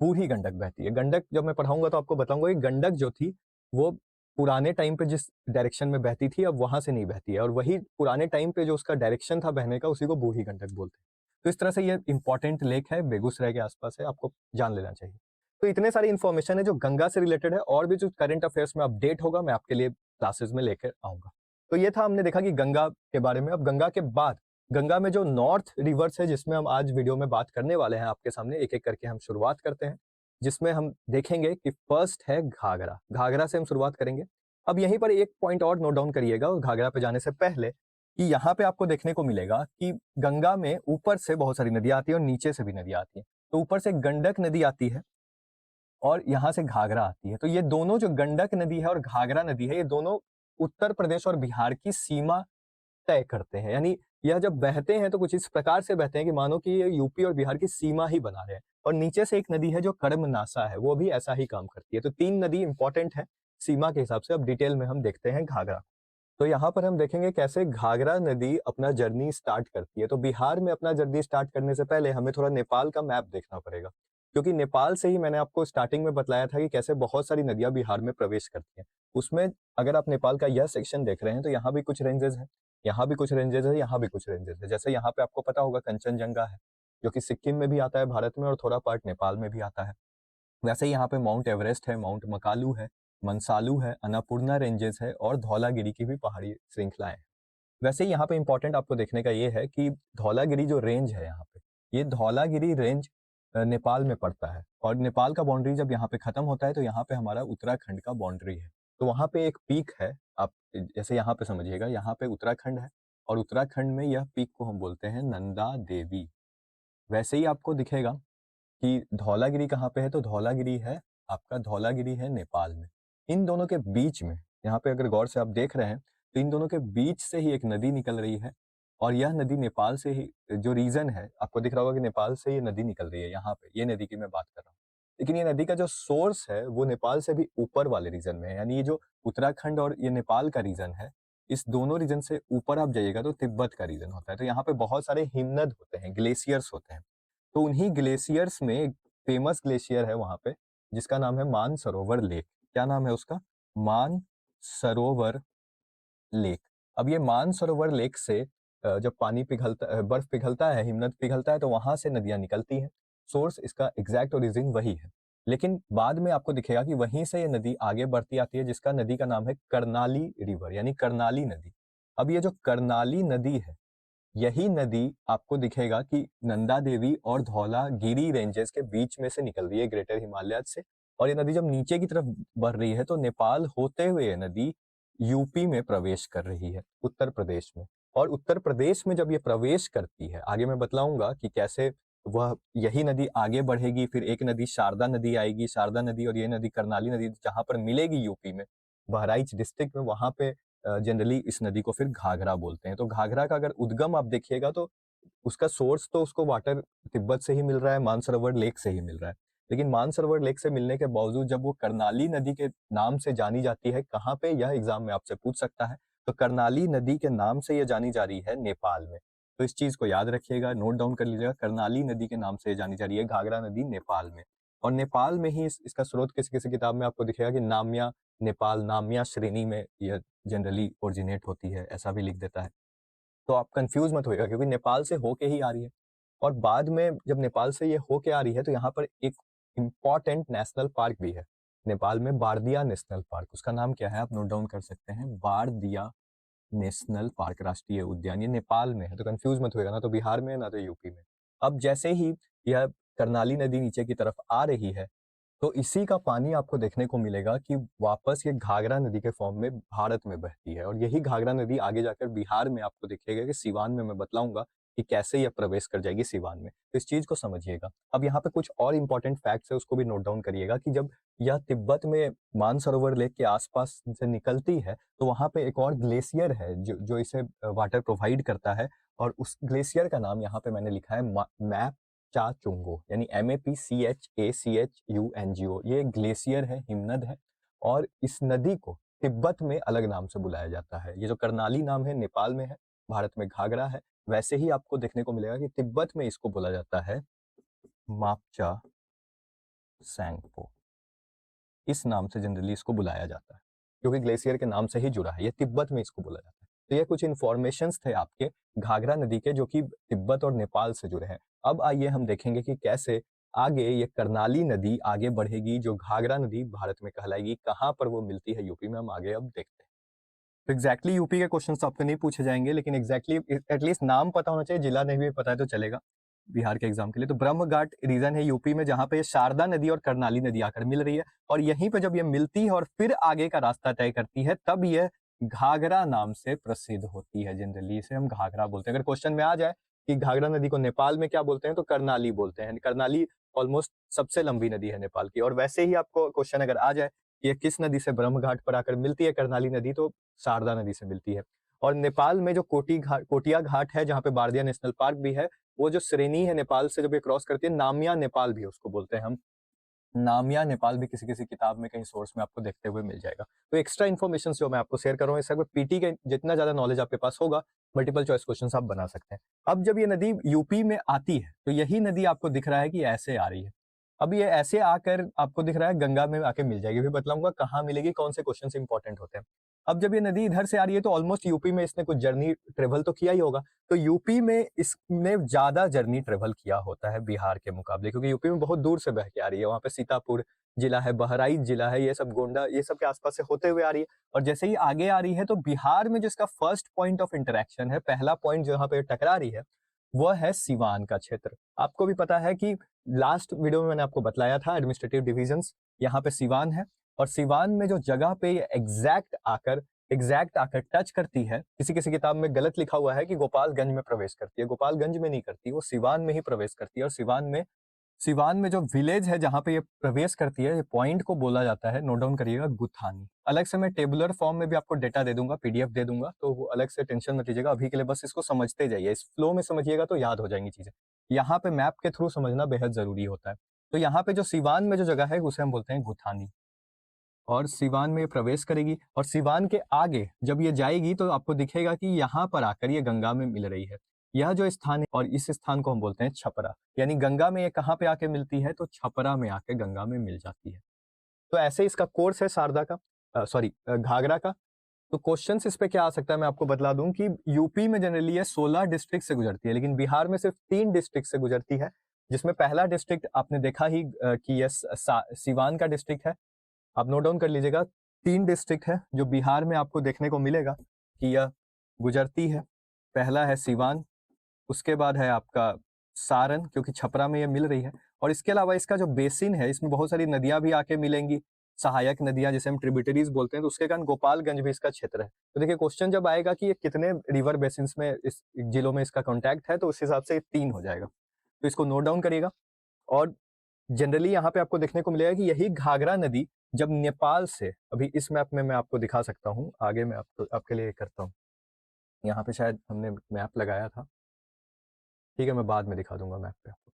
बूढ़ी गंडक बहती है। गंडक जब मैं पढ़ाऊंगा तो आपको बताऊंगा कि गंडक जो थी वो पुराने टाइम पे जिस डायरेक्शन में बहती थी अब वहां से नहीं बहती है, और वही पुराने टाइम पे जो उसका डायरेक्शन था बहने का उसी को बूढ़ी गंडक बोलते हैं। तो इस तरह से ये इंपॉर्टेंट लेक है, बेगूसराय के आसपास है, आपको जान लेना चाहिए। तो इतने सारी इन्फॉर्मेशन है जो गंगा से रिलेटेड है, और भी जो करंट अफेयर्स में अपडेट होगा मैं आपके लिए क्लासेस में लेकर आऊंगा। तो ये था, हमने देखा कि गंगा के बारे में। अब गंगा के बाद गंगा में जो नॉर्थ रिवर्स है जिसमें हम आज वीडियो में बात करने वाले हैं आपके सामने, एक एक करके हम शुरुआत करते हैं, जिसमें हम देखेंगे कि फर्स्ट है घाघरा। घाघरा से हम शुरुआत करेंगे। अब यहीं पर एक पॉइंट और नोट डाउन करिएगा और घाघरा पे जाने से पहले, कि यहाँ पे आपको देखने को मिलेगा कि गंगा में ऊपर से बहुत सारी नदियां आती है और नीचे से भी नदियां आती है। तो ऊपर से गंडक नदी आती है और यहाँ से घाघरा आती है। तो ये दोनों, जो गंडक नदी है और घाघरा नदी है, ये दोनों उत्तर प्रदेश और बिहार की सीमा तय करते हैं। यानी यह जब बहते हैं तो कुछ इस प्रकार से बहते हैं कि मानो कि ये यूपी और बिहार की सीमा ही बना रहे हैं। और नीचे से एक नदी है जो कर्मनासा है, वो भी ऐसा ही काम करती है। तो 3 नदी इंपॉर्टेंट है सीमा के हिसाब से। अब डिटेल में हम देखते हैं घाघरा। तो यहाँ पर हम देखेंगे कैसे घाघरा नदी अपना जर्नी स्टार्ट करती है। तो बिहार में अपना जर्नी स्टार्ट करने से पहले हमें थोड़ा नेपाल का मैप देखना पड़ेगा, क्योंकि नेपाल से ही मैंने आपको स्टार्टिंग में बतलाया था कि कैसे बहुत सारी नदियां बिहार में प्रवेश करती हैं। उसमें अगर आप नेपाल का यह सेक्शन देख रहे हैं तो यहाँ भी कुछ रेंजेस हैं, यहाँ भी कुछ रेंजेस है, यहाँ भी कुछ रेंजेस है। जैसे यहाँ पे आपको पता होगा कंचनजंगा है, जो कि सिक्किम में भी आता है भारत में, और थोड़ा पार्ट नेपाल में भी आता है। वैसे ही यहाँ पे माउंट एवरेस्ट है, माउंट मकालू है, मनसालू है, अन्नपूर्णा रेंजेस है और धौलागिरी की भी पहाड़ी श्रृंखलाएं हैं। वैसे ही यहाँ पे इंपॉर्टेंट आपको देखने का ये है कि धौलागिरी जो रेंज है यहाँ पे, ये धौलागिरी रेंज नेपाल में पड़ता है, और नेपाल का बाउंड्री जब यहाँ पे खत्म होता है तो यहाँ पे हमारा उत्तराखंड का बाउंड्री है। तो वहाँ पे एक पीक है, आप जैसे यहाँ पे समझिएगा, यहाँ पे उत्तराखंड है और उत्तराखंड में यह पीक को हम बोलते हैं नंदा देवी। वैसे ही आपको दिखेगा कि धौलागिरी कहाँ पे है, तो धौलागिरी है आपका, धौलागिरी है नेपाल में। इन दोनों के बीच में, यहाँ पे अगर गौर से आप देख रहे हैं तो इन दोनों के बीच से ही एक नदी निकल रही है, और यह नदी नेपाल से ही, जो रीजन है आपको दिख रहा होगा कि नेपाल से ये नदी निकल रही है, यहाँ पे ये नदी की मैं बात कर रहा हूँ। लेकिन ये नदी का जो सोर्स है वो नेपाल से भी ऊपर वाले रीजन में है। यानी ये जो उत्तराखंड और ये नेपाल का रीजन है, इस दोनों रीजन से ऊपर आप जाइएगा तो तिब्बत का रीजन होता है। तो यहाँ पे बहुत सारे हिमनद होते हैं, ग्लेशियर्स होते हैं। तो उन्हीं ग्लेशियर्स में एक फेमस ग्लेशियर है वहां पे, जिसका नाम है मानसरोवर लेक। क्या नाम है उसका? मानसरोवर लेक। अब ये मानसरोवर लेक से जब पानी पिघलता, बर्फ पिघलता है, हिमनद पिघलता है, तो वहां से नदियां निकलती हैं। सोर्स, इसका एग्जैक्ट ओरिजिन वही है, लेकिन बाद में आपको दिखेगा कि वहीं से ये नदी आगे बढ़ती आती है, जिसका नदी का नाम है कर्नाली रिवर, यानी कर्नाली नदी। अब ये जो कर्नाली नदी है, यही नदी आपको दिखेगा कि नंदा देवी और धौलागिरी रेंजेस के बीच में से निकल रही है ग्रेटर हिमालय से। और ये नदी जब नीचे की तरफ बढ़ रही है तो नेपाल होते हुए ये नदी यूपी में प्रवेश कर रही है, उत्तर प्रदेश में। और उत्तर प्रदेश में जब ये प्रवेश करती है, आगे मैं बतलाऊंगा कि कैसे वह यही नदी आगे बढ़ेगी, फिर एक नदी शारदा नदी आएगी, शारदा नदी और ये नदी कर्नाली नदी जहां पर मिलेगी यूपी में, बहराइच डिस्ट्रिक्ट में, वहां पे जनरली इस नदी को फिर घाघरा बोलते हैं। तो घाघरा का अगर उद्गम आप देखिएगा तो उसका सोर्स तो उसको वाटर तिब्बत से ही मिल रहा है, मानसरोवर लेक से ही मिल रहा है। लेकिन मानसरोवर लेक से मिलने के बावजूद जब वो कर्नाली नदी के नाम से जानी जाती है, कहाँ पे, यह एग्जाम में आपसे पूछ सकता है। तो कर्नाली नदी के नाम से यह जानी जा रही है नेपाल में। तो इस चीज को याद रखिएगा, नोट डाउन कर लीजिएगा, कर्नाली नदी के नाम से जानी जा रही है घाघरा नदी नेपाल में। और नेपाल में ही इसका स्रोत किसी किसी किताब में आपको दिखेगा कि नाम्या नेपाल, नाम्या श्रेणी में यह जनरली ओरिजिनेट होती है, ऐसा भी लिख देता है। तो आप कंफ्यूज मत होइएगा, क्योंकि नेपाल से होके ही आ रही है। और बाद में जब नेपाल से ये होके आ रही है तो यहाँ पर एक इम्पॉर्टेंट नेशनल पार्क भी है नेपाल में, बारदिया नेशनल पार्क। उसका नाम क्या है आप नोट डाउन कर सकते हैं, बारदिया नेशनल पार्क, राष्ट्रीय उद्यान। ये नेपाल में है, तो कंफ्यूज मत होइएगा, ना तो बिहार में ना तो यूपी में। अब जैसे ही यह कर्नाली नदी नीचे की तरफ आ रही है तो इसी का पानी आपको देखने को मिलेगा कि वापस ये घाघरा नदी के फॉर्म में भारत में बहती है। और यही घाघरा नदी आगे जाकर बिहार में आपको दिखेगा कि सिवान में, मैं बतलाऊंगा कि कैसे यह प्रवेश कर जाएगी सिवान में। तो इस चीज को समझिएगा। अब यहाँ पे कुछ और इंपॉर्टेंट फैक्ट्स है, उसको भी नोट डाउन करिएगा कि जब यह तिब्बत में मानसरोवर लेक के आसपास से निकलती है तो वहां पे एक और ग्लेशियर है जो इसे वाटर प्रोवाइड करता है। और उस ग्लेशियर का नाम यहाँ पे मैंने लिखा है मैप चाचुंगो, यानी MAPCHACHUNGO। ये ग्लेशियर है, हिमनद है। और इस नदी को तिब्बत में अलग नाम से बुलाया जाता है। ये जो कर्नाली नाम है नेपाल में है, भारत में घाघरा है, वैसे ही आपको देखने को मिलेगा कि तिब्बत में इसको बोला जाता है मापचा सैंगपो। इस नाम से जनरली इसको बुलाया जाता है, क्योंकि ग्लेशियर के नाम से ही जुड़ा है। ये तिब्बत में इसको बोला जाता है। तो ये कुछ इन्फॉर्मेशंस थे आपके घाघरा नदी के, जो कि तिब्बत और नेपाल से जुड़े हैं। अब आइए हम देखेंगे कि कैसे आगे ये कर्नाली नदी आगे बढ़ेगी, जो घाघरा नदी भारत में कहलाएगी। कहाँ पर वो मिलती है यूपी में, हम आगे अब देखते हैं। तो एग्जैक्टली यूपी के क्वेश्चन तो आपको नहीं पूछे जाएंगे, लेकिन एग्जैक्टली एटलीस्ट नाम पता होना चाहिए, जिला नहीं भी पता है तो चलेगा बिहार के एग्जाम के लिए। तो ब्रह्म घाट रीजन है यूपी में, जहां पे शारदा नदी और कर्नाली नदी आकर मिल रही है। और यहीं पे जब ये मिलती है और फिर आगे का रास्ता तय करती है, तब यह घाघरा नाम से प्रसिद्ध होती है। जनरली इसे हम घाघरा बोलते हैं। अगर क्वेश्चन में आ जाए कि घाघरा नदी को नेपाल में क्या बोलते हैं, तो कर्नाली बोलते हैं। कर्नाली ऑलमोस्ट सबसे लंबी नदी है नेपाल की। और वैसे ही आपको क्वेश्चन अगर आ जाए ये किस नदी से ब्रह्म घाट पर आकर मिलती है कर्नाली नदी, तो शारदा नदी से मिलती है। और नेपाल में जो कोटिया घाट है, जहाँ पे बारदिया नेशनल पार्क भी है, वो जो श्रेणी है नेपाल से जब ये क्रॉस करती है, नामिया नेपाल भी उसको बोलते हैं हम। नामिया नेपाल भी किसी किसी किताब में, कहीं सोर्स में आपको देखते हुए मिल जाएगा। तो एक्स्ट्रा इन्फॉर्मेशन जो मैं आपको शेयर कर रहा हूँ, इससे पीटी के जितना ज्यादा नॉलेज आपके पास होगा, मल्टीपल चॉइस क्वेश्चन आप बना सकते हैं। अब जब ये नदी यूपी में आती है तो यही नदी आपको दिख रहा है कि ऐसे आ रही है। अब ये ऐसे आकर आपको दिख रहा है गंगा में आके मिल जाएगी। फिर बतलाऊंगा कहाँ मिलेगी, कौन से क्वेश्चन इंपॉर्टेंट होते हैं। अब जब ये नदी इधर से आ रही है तो ऑलमोस्ट यूपी में इसने कुछ जर्नी ट्रेवल तो किया ही होगा। तो यूपी में इसने ज्यादा जर्नी ट्रेवल किया होता है बिहार के मुकाबले, क्योंकि यूपी में बहुत दूर से बह के आ रही है। वहां पे सीतापुर जिला है, बहराइच जिला है, ये सब गोंडा, ये सब के आसपास से होते हुए आ रही है। और जैसे ही आगे आ रही है तो बिहार में जिसका फर्स्ट पॉइंट ऑफ इंटरेक्शन है, पहला पॉइंट जहां पे टकरा रही है, वह है सिवान का क्षेत्र। आपको भी पता है कि लास्ट वीडियो में मैंने आपको बतलाया था एडमिनिस्ट्रेटिव डिविजन्स, यहाँ पे सिवान है। और सिवान में जो जगह पे ये एग्जैक्ट आकर टच करती है, किसी किसी किताब में गलत लिखा हुआ है कि गोपालगंज में प्रवेश करती है। गोपालगंज में नहीं करती, वो सिवान में ही प्रवेश करती है। और सिवान में जो विलेज है जहां पे ये प्रवेश करती है, ये पॉइंट को बोला जाता है, नोट डाउन करिएगा, गुथानी। अलग से मैं टेबुलर फॉर्म में भी आपको डेटा दे दूंगा, पीडीएफ दे दूंगा, तो वो अलग से टेंशन मत लीजिएगा। अभी के लिए बस इसको समझते जाइए, इस फ्लो में समझिएगा तो याद हो जाएंगी चीजें। यहाँ पे मैप के थ्रू समझना बेहद जरूरी होता है। तो यहाँ पे जो सिवान में जो जगह है उसे हम बोलते हैं गुथानी। और सिवान में प्रवेश करेगी और सिवान के आगे जब ये जाएगी तो आपको दिखेगा कि यहाँ पर आकर ये गंगा में मिल रही है। यह जो स्थान है, और इस स्थान को हम बोलते हैं छपरा, यानी गंगा में ये कहाँ पे आके मिलती है, तो छपरा में आके गंगा में मिल जाती है। तो ऐसे इसका कोर्स है शारदा का, सॉरी घाघरा का। तो क्वेश्चंस इस पे क्या आ सकता है, मैं आपको बतला दूं कि यूपी में जनरली ये 16 डिस्ट्रिक्ट से गुजरती है, लेकिन बिहार में सिर्फ 3 डिस्ट्रिक्ट से गुजरती है। जिसमें पहला डिस्ट्रिक्ट आपने देखा ही कि यह सिवान का डिस्ट्रिक्ट है। आप नोट डाउन कर लीजिएगा, 3 डिस्ट्रिक्ट है जो बिहार में आपको देखने को मिलेगा कि यह गुजरती है। पहला है सिवान, उसके बाद है आपका सारण, क्योंकि छपरा में ये मिल रही है। और इसके अलावा इसका जो बेसिन है, इसमें बहुत सारी नदियां भी आके मिलेंगी, सहायक नदियां जिसे हम ट्रिब्यूटरीज बोलते हैं, तो उसके कारण गोपालगंज भी इसका क्षेत्र है। तो देखिए क्वेश्चन जब आएगा कि ये कितने रिवर बेसिन्स में इस जिलों में इसका कॉन्टैक्ट है, तो उस हिसाब से ये 3 हो जाएगा। तो इसको नोट डाउन करिएगा। और जनरली यहाँ पे आपको देखने को मिलेगा कि यही घाघरा नदी जब नेपाल से, अभी इस मैप में मैं आपको दिखा सकता हूँ, आगे मैं आपके लिए करता हूँ। यहाँ पे शायद हमने मैप लगाया था, ठीक है, मैं बाद में दिखा दूंगा मैप पे आपको।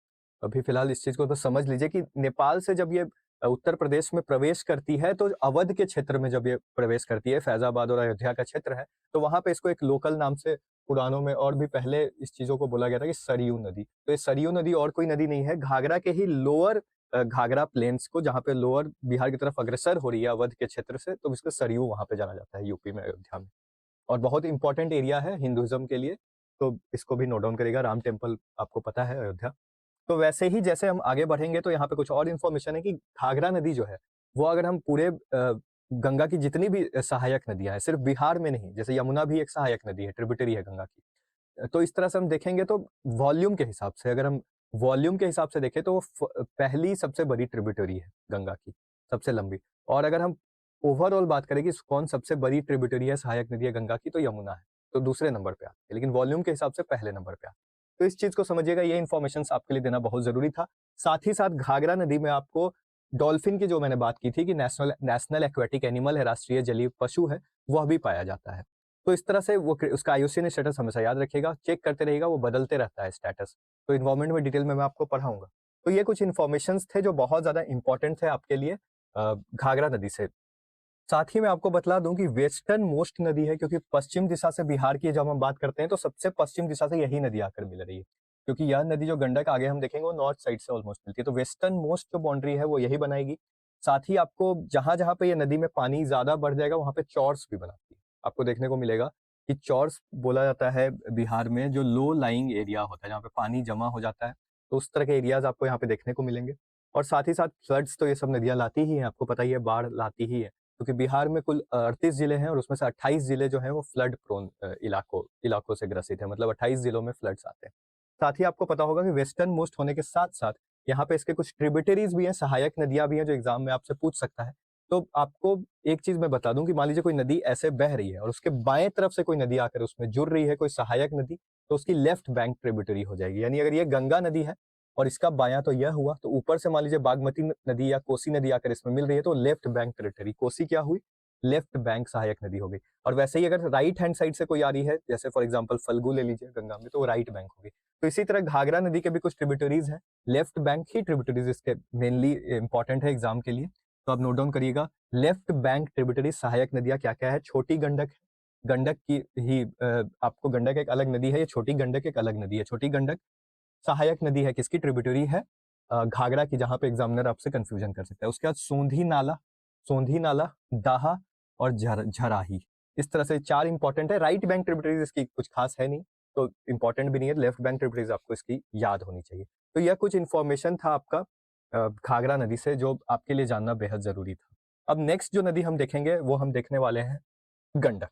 अभी फिलहाल इस चीज को बस समझ लीजिए कि नेपाल से जब ये उत्तर प्रदेश में प्रवेश करती है, तो अवध के क्षेत्र में जब ये प्रवेश करती है, फैजाबाद और अयोध्या का क्षेत्र है, तो वहां पे इसको एक लोकल नाम से पुराणों में और भी पहले इस चीजों को बोला गया था कि सरयू नदी। तो ये सरयू नदी और कोई नदी नहीं है, घाघरा के ही लोअर घाघरा प्लेन्स को, जहाँ पे लोअर बिहार की तरफ अग्रसर हो रही है अवध के क्षेत्र से, तो इसको सरयू वहां पे जाना जाता है, यूपी में, अयोध्या में। और बहुत इंपॉर्टेंट एरिया है हिंदुइज्म के लिए, तो इसको भी नोट डाउन करेगा। राम टेम्पल आपको पता है, अयोध्या। तो वैसे ही जैसे हम आगे बढ़ेंगे तो यहाँ पे कुछ और इन्फॉर्मेशन है कि घाघरा नदी जो है, वो अगर हम पूरे गंगा की जितनी भी सहायक नदियां हैं, सिर्फ बिहार में नहीं, जैसे यमुना भी एक सहायक नदी है, ट्रिब्यूटरी है गंगा की, तो इस तरह से हम देखेंगे तो वॉल्यूम के हिसाब से, अगर हम वॉल्यूम के हिसाब से देखें तो वो पहली सबसे बड़ी ट्रिब्यूटरी है गंगा की, सबसे लंबी। और अगर हम ओवरऑल बात करें कि कौन सबसे बड़ी ट्रिब्यूटरी है, सहायक नदी है गंगा की, तो यमुना है, तो दूसरे नंबर पे आती है, लेकिन वॉल्यूम के हिसाब से पहले नंबर पे आती है। तो इस चीज को समझिएगा, ये इन्फॉर्मेशन आपके लिए देना बहुत जरूरी था। साथ ही साथ घाघरा नदी में आपको डॉल्फिन की, जो मैंने बात की थी कि नेशनल एक्वेटिक एनिमल है, राष्ट्रीय जलीय पशु है, वह भी पाया जाता है। तो इस तरह से वो उसका आईयूसीएन स्टेटस हमेशा याद रखिएगा, चेक करते रहिएगा, वो बदलते रहता है स्टेटस। तो इन्वायरमेंट में डिटेल में मैं आपको पढ़ाऊंगा। तो ये कुछ इन्फॉर्मेशन थे जो बहुत ज्यादा इंपॉर्टेंट थे आपके लिए घाघरा नदी से। साथ ही मैं आपको बतला दूं कि वेस्टर्न मोस्ट नदी है, क्योंकि पश्चिम दिशा से बिहार की जब हम बात करते हैं तो सबसे पश्चिम दिशा से यही नदी आकर मिल रही है, क्योंकि यह नदी जो गंडक आगे हम देखेंगे वो नॉर्थ साइड से ऑलमोस्ट मिलती है, तो वेस्टर्न मोस्ट जो बाउंड्री है वो यही बनाएगी। साथ ही आपको जहां जहां पे ये नदी में पानी ज्यादा बढ़ जाएगा वहां पे चॉर्स भी बनाती है, आपको देखने को मिलेगा कि चॉर्स बोला जाता है बिहार में, जो लो लाइंग एरिया होता है जहाँ पे पानी जमा हो जाता है, तो उस तरह के एरियाज आपको यहाँ पे देखने को मिलेंगे। और साथ ही साथ फ्लड्स तो ये सब नदियां लाती ही हैं, आपको पता ही है, बाढ़ लाती ही है, क्योंकि बिहार में कुल 38 जिले हैं और उसमें से 28 जिले जो हैं वो फ्लड प्रोन इलाकों से ग्रसित है, मतलब 28 जिलों में फ्लड्स आते हैं। साथ ही आपको पता होगा कि वेस्टर्न मोस्ट होने के साथ साथ यहाँ पे इसके कुछ ट्रिब्यूटरीज भी हैं, सहायक नदियां भी हैं, जो एग्जाम में आपसे पूछ सकता है। तो आपको एक चीज मैं बता दूं कि मान लीजिए कोई नदी ऐसे बह रही है और उसके बाएं तरफ से कोई नदी आकर उसमें जुड़ रही है, कोई सहायक नदी, तो उसकी लेफ्ट बैंक ट्रिब्यूटरी हो जाएगी। यानी अगर ये गंगा नदी है और इसका बायां तो यह हुआ, तो ऊपर से मान लीजिए बागमती नदी या कोसी नदी आकर इसमें मिल रही है, तो लेफ्ट बैंक टेरिटरी, कोसी क्या हुई, लेफ्ट बैंक सहायक नदी हो गई। और वैसे ही अगर राइट हैंड साइड से कोई आ रही है, जैसे फॉर एग्जांपल फल्गु ले लीजिए गंगा में, तो वो राइट बैंक होगी। तो इसी तरह घाघरा नदी के भी कुछ ट्रिब्यूटरीज हैं, लेफ्ट बैंक ही ट्रिब्यूटरीज इसके मेनली इंपॉर्टेंट है एग्जाम के लिए, तो आप नोट डाउन करिएगा। लेफ्ट बैंक ट्रिब्यूटरी सहायक नदियां क्या क्या है, छोटी गंडक है, गंडक की ही आपको, गंडक एक अलग नदी है, ये छोटी गंडक एक अलग नदी है। छोटी गंडक सहायक नदी है, किसकी ट्रिब्यूटरी है, घाघरा की, जहां पे एग्जामिनर आपसे कंफ्यूजन कर सकता है। उसके बाद सोंधी नाला, दाहा और झराही, इस तरह से 4 इंपॉर्टेंट है। राइट बैंक ट्रिब्यूटरीज इसकी कुछ खास है नहीं, तो इंपॉर्टेंट भी नहीं है। लेफ्ट बैंक ट्रिब्यूटरीज आपको इसकी याद होनी चाहिए। तो यह कुछ इंफॉर्मेशन था आपका घाघरा नदी से, जो आपके लिए जानना बेहद जरूरी था। अब नेक्स्ट जो नदी हम देखेंगे वो हम देखने वाले हैं गंडक।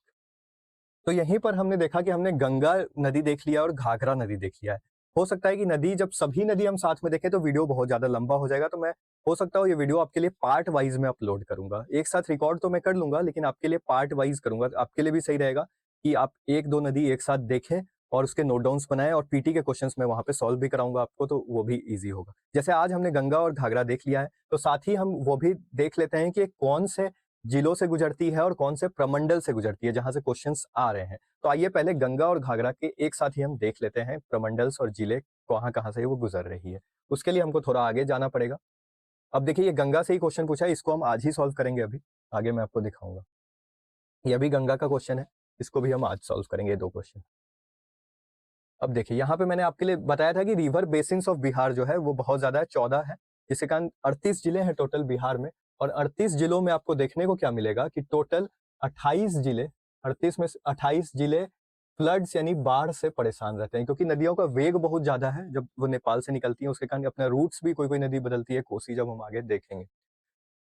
तो यहीं पर हमने देखा कि हमने गंगा नदी देख लिया और घाघरा नदी देख लिया है। हो सकता है कि नदी, जब सभी नदी हम साथ में देखें तो वीडियो बहुत ज्यादा लंबा हो जाएगा, तो मैं हो सकता है ये वीडियो आपके लिए पार्ट वाइज में अपलोड करूंगा। एक साथ रिकॉर्ड तो मैं कर लूंगा, लेकिन आपके लिए पार्ट वाइज करूंगा। आपके लिए भी सही रहेगा कि आप 1-2 नदी एक साथ देखें और उसके नोट डाउन्स बनाएं, और पीटी के क्वेश्चंस मैं वहां पे सॉल्व भी कराऊंगा आपको, तो वो भी ईजी होगा। जैसे आज हमने गंगा और घाघरा देख लिया है, तो साथ ही हम वो भी देख लेते हैं कि कौन से जिलों से गुजरती है और कौन से प्रमंडल से गुजरती है, जहां से क्वेश्चंस आ रहे हैं। तो आइए पहले गंगा और घाघरा के एक साथ ही हम देख लेते हैं प्रमंडल्स और जिले कहाँ कहाँ से वो गुजर रही है। उसके लिए हमको थोड़ा आगे जाना पड़ेगा। अब देखिए, ये गंगा से ही क्वेश्चन पूछा है, इसको हम आज ही सॉल्व करेंगे, अभी आगे मैं आपको दिखाऊंगा। ये भी गंगा का क्वेश्चन है, इसको भी हम आज सॉल्व करेंगे, 2 क्वेश्चन। अब देखिए, यहाँ पे मैंने आपके लिए बताया था कि रिवर बेसिन्स ऑफ बिहार जो है वो बहुत ज्यादा है, 14 है, जिसके कारण 38 जिले हैं टोटल बिहार में। और 38 जिलों में आपको देखने को क्या मिलेगा कि टोटल 28 जिले, 38 में से 28 जिले फ्लड्स यानी बाढ़ से परेशान रहते हैं, क्योंकि नदियों का वेग बहुत ज्यादा है जब वो नेपाल से निकलती है, उसके कारण अपने रूट्स भी कोई कोई नदी बदलती है, कोसी, जब हम आगे देखेंगे।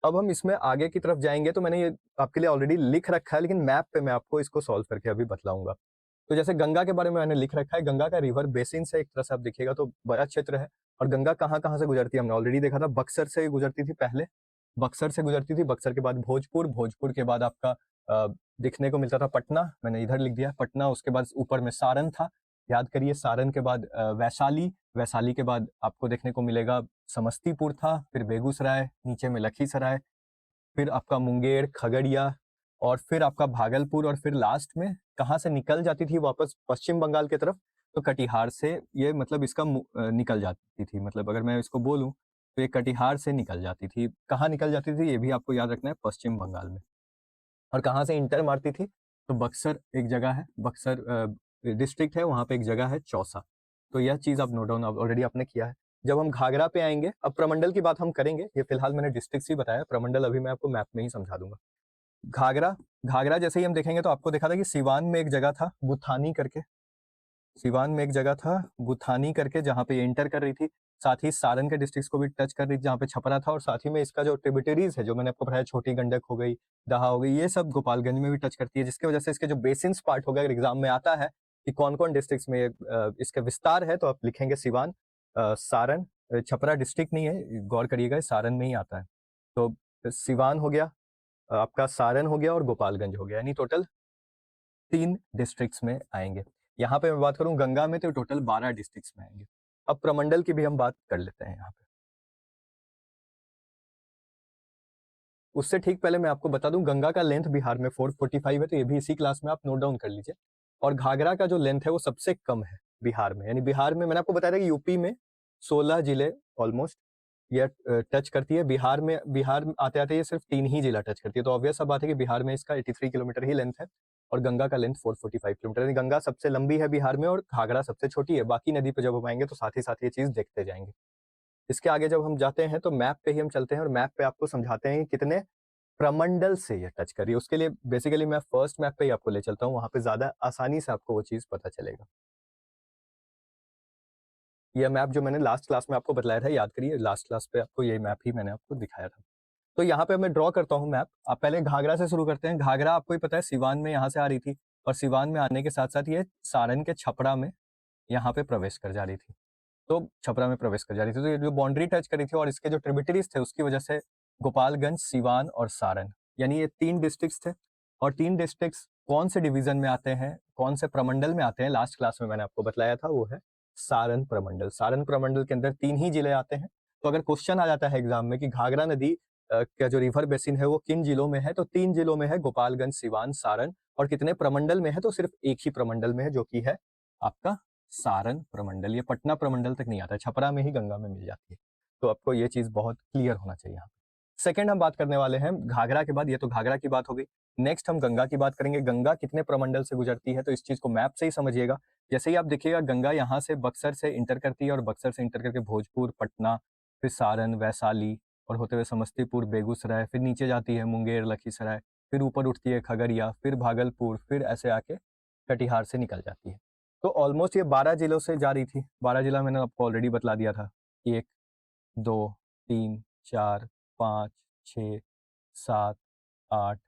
अब हम इसमें आगे की तरफ जाएंगे तो मैंने ये आपके लिए ऑलरेडी लिख रखा है, लेकिन मैप पे मैं आपको इसको सॉल्व करके अभी बतलाऊंगा। तो जैसे गंगा के बारे में मैंने लिख रखा है, गंगा का रिवर बेसिन से एक तरह से आप देखिएगा तो बड़ा क्षेत्र है। और गंगा कहाँ कहाँ से गुजरती है हमने ऑलरेडी देखा था, बक्सर से गुजरती थी पहले, बक्सर से गुजरती थी, बक्सर के बाद भोजपुर, भोजपुर के बाद आपका दिखने को मिलता था पटना, मैंने इधर लिख दिया पटना, उसके बाद ऊपर में सारण था, याद करिए, सारण के बाद वैशाली, वैशाली के बाद आपको देखने को मिलेगा समस्तीपुर था, फिर बेगूसराय, नीचे में लखीसराय, फिर आपका मुंगेर, खगड़िया, और फिर आपका भागलपुर, और फिर लास्ट में कहाँ से निकल जाती थी वापस पश्चिम बंगाल की तरफ, तो कटिहार से ये मतलब इसका निकल जाती थी, मतलब अगर मैं इसको बोलूं तो ये कटिहार से निकल जाती थी। कहाँ निकल जाती थी ये भी आपको याद रखना है, पश्चिम बंगाल में। और कहाँ से इंटर मारती थी, तो बक्सर एक जगह है, बक्सर डिस्ट्रिक्ट है, वहाँ पे एक जगह है चौसा। तो यह चीज़ आप नोट डाउन ऑलरेडी आपने किया है। जब हम घाघरा पे आएंगे, अब प्रमंडल की बात हम करेंगे, ये फिलहाल मैंने डिस्ट्रिक्ट ही बताया, प्रमंडल अभी मैं आपको मैप में ही समझा दूंगा। घाघरा, घाघरा जैसे ही हम देखेंगे तो आपको देखा था कि सिवान में एक जगह था बुथानी करके, सिवान में एक जगह था बुथानी करके, जहाँ पे ये इंटर कर रही थी, साथ ही सारण के डिस्ट्रिक्ट्स को भी टच कर रही थी जहाँ पे छपरा था, और साथ ही में इसका जो ट्रिब्यूटरीज है जो मैंने आपको बताया, छोटी गंडक हो गई, दहा हो गई, ये सब गोपालगंज में भी टच करती है, जिसकी वजह से इसके जो बेसिन्स पार्ट हो गया, अगर एग्जाम में आता है कि कौन कौन डिस्ट्रिक्ट्स में इसका विस्तार है, तो आप लिखेंगे सिवान, सारण, छपरा डिस्ट्रिक्ट नहीं है, गौर करिएगा, सारण में ही आता है। तो सिवान हो गया आपका, सारण हो गया, और गोपालगंज हो गया, यानी टोटल 3 डिस्ट्रिक्ट्स में आएंगे। यहाँ पे मैं बात करूं गंगा में तो टोटल 12 डिस्ट्रिक्ट्स में आएंगे। अब प्रमंडल की भी हम बात कर लेते हैं यहाँ पे। उससे ठीक पहले मैं आपको बता दूं, गंगा का लेंथ बिहार में 445 है, तो ये भी इसी क्लास में आप नोट डाउन कर लीजिए। और घाघरा का जो लेंथ है वो सबसे कम है बिहार में, यानी बिहार में मैंने आपको बताया था कि यूपी में 16 जिले ऑलमोस्ट ये टच करती है, बिहार में, बिहार आते आते ये सिर्फ 3 ही जिला टच करती है, तो ऑब्वियस सा बात है कि बिहार में इसका 83 किलोमीटर ही लेंथ है, और गंगा का लेंथ 445 किलोमीटर, यानी गंगा सबसे लंबी है बिहार में और घाघरा सबसे छोटी है। बाकी नदी पे जब हम आएंगे तो साथ ही साथ ये चीज देखते जाएंगे। इसके आगे जब हम जाते हैं तो मैप पे ही हम चलते हैं, और मैप पे आपको समझाते हैं कि कितने प्रमंडल से ये टच करिए। उसके लिए बेसिकली मैं फर्स्ट मैप पे ही आपको ले चलता हूँ, वहां पे ज्यादा आसानी से आपको वो चीज पता चलेगा। यह मैप जो मैंने लास्ट क्लास में आपको बताया था, याद करिए, लास्ट क्लास पे आपको ये मैप ही मैंने आपको दिखाया था। तो यहाँ पे मैं ड्रॉ करता हूँ मैप। आप पहले घाघरा से शुरू करते हैं। घाघरा आपको ही पता है सिवान में यहाँ से आ रही थी, और सिवान में आने के साथ साथ ये सारण के छपरा में यहाँ पे प्रवेश कर जा रही थी, तो छपरा में प्रवेश कर जा रही थी, तो ये जो बाउंड्री टच करी थी और इसके जो ट्रिब्यूटरीज थे उसकी वजह से गोपालगंज, सिवान और सारण, यानी ये 3 डिस्ट्रिक्ट्स थे। और 3 डिस्ट्रिक्ट्स कौन से डिवीजन में आते हैं, कौन से प्रमंडल में आते हैं, लास्ट क्लास में मैंने आपको बताया था, वो है सारण प्रमंडल। सारण प्रमंडल के अंदर 3 ही जिले आते हैं। तो अगर क्वेश्चन आ जाता है एग्जाम में कि घाघरा नदी का जो रिवर बेसिन है वो किन जिलों में है, तो 3 जिलों में है, गोपालगंज, सिवान, सारण। और कितने प्रमंडल में है, तो सिर्फ एक ही प्रमंडल में है, जो कि है आपका सारण प्रमंडल। ये पटना प्रमंडल तक नहीं आता है, छपरा में ही गंगा में मिल जाती है। तो आपको ये चीज बहुत क्लियर होना चाहिए यहाँ पे। सेकंड हम बात करने वाले हैं घाघरा के बाद, ये तो घाघरा की बात हो गई। नेक्स्ट हम गंगा की बात करेंगे। गंगा कितने प्रमंडल से गुजरती है, तो इस चीज को मैप से ही समझिएगा। जैसे ही आप देखिएगा गंगा यहाँ से बक्सर से इंटर करती है, और बक्सर से इंटर करके भोजपुर, पटना, फिर सारण, वैशाली, और होते हुए समस्तीपुर, बेगूसराय, फिर नीचे जाती है मुंगेर, लखीसराय, फिर ऊपर उठती है खगड़िया, फिर भागलपुर, फिर ऐसे आके कटिहार से निकल जाती है। तो ऑलमोस्ट ये 12 जिलों से जा रही थी। 12 जिला मैंने आपको ऑलरेडी बतला दिया था, 1, 2, 3, 4, 5, 6, 7, 8,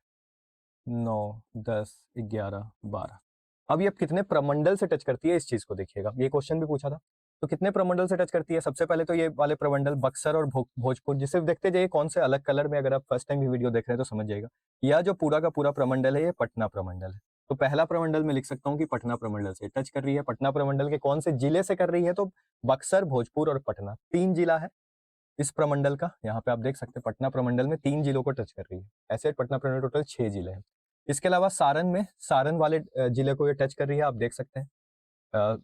9, 10, 11, 12। अब ये कितने प्रमंडल से टच करती है, इस चीज को देखिएगा, ये क्वेश्चन भी पूछा था। तो कितने प्रमंडल से टच करती है, सबसे पहले तो ये वाले प्रमंडल बक्सर और भोजपुर, जिसे देखते जाइए कौन से अलग कलर में, अगर आप फर्स्ट टाइम भी वीडियो देख रहे हैं तो समझ जाएगा। यह जो पूरा का पूरा प्रमंडल है ये पटना प्रमंडल है। तो पहला प्रमंडल में लिख सकता हूँ कि पटना प्रमंडल से टच कर रही है। पटना प्रमंडल के कौन से जिले से कर रही है, तो बक्सर, भोजपुर और पटना, 3 जिला है इस प्रमंडल का। यहाँ पे आप देख सकते हैं पटना प्रमंडल में 3 जिलों को टच कर रही है। ऐसे पटना प्रमंडल टोटल 6 जिले हैं। इसके अलावा सारण में, सारण वाले जिले को ये टच कर रही है, आप देख सकते हैं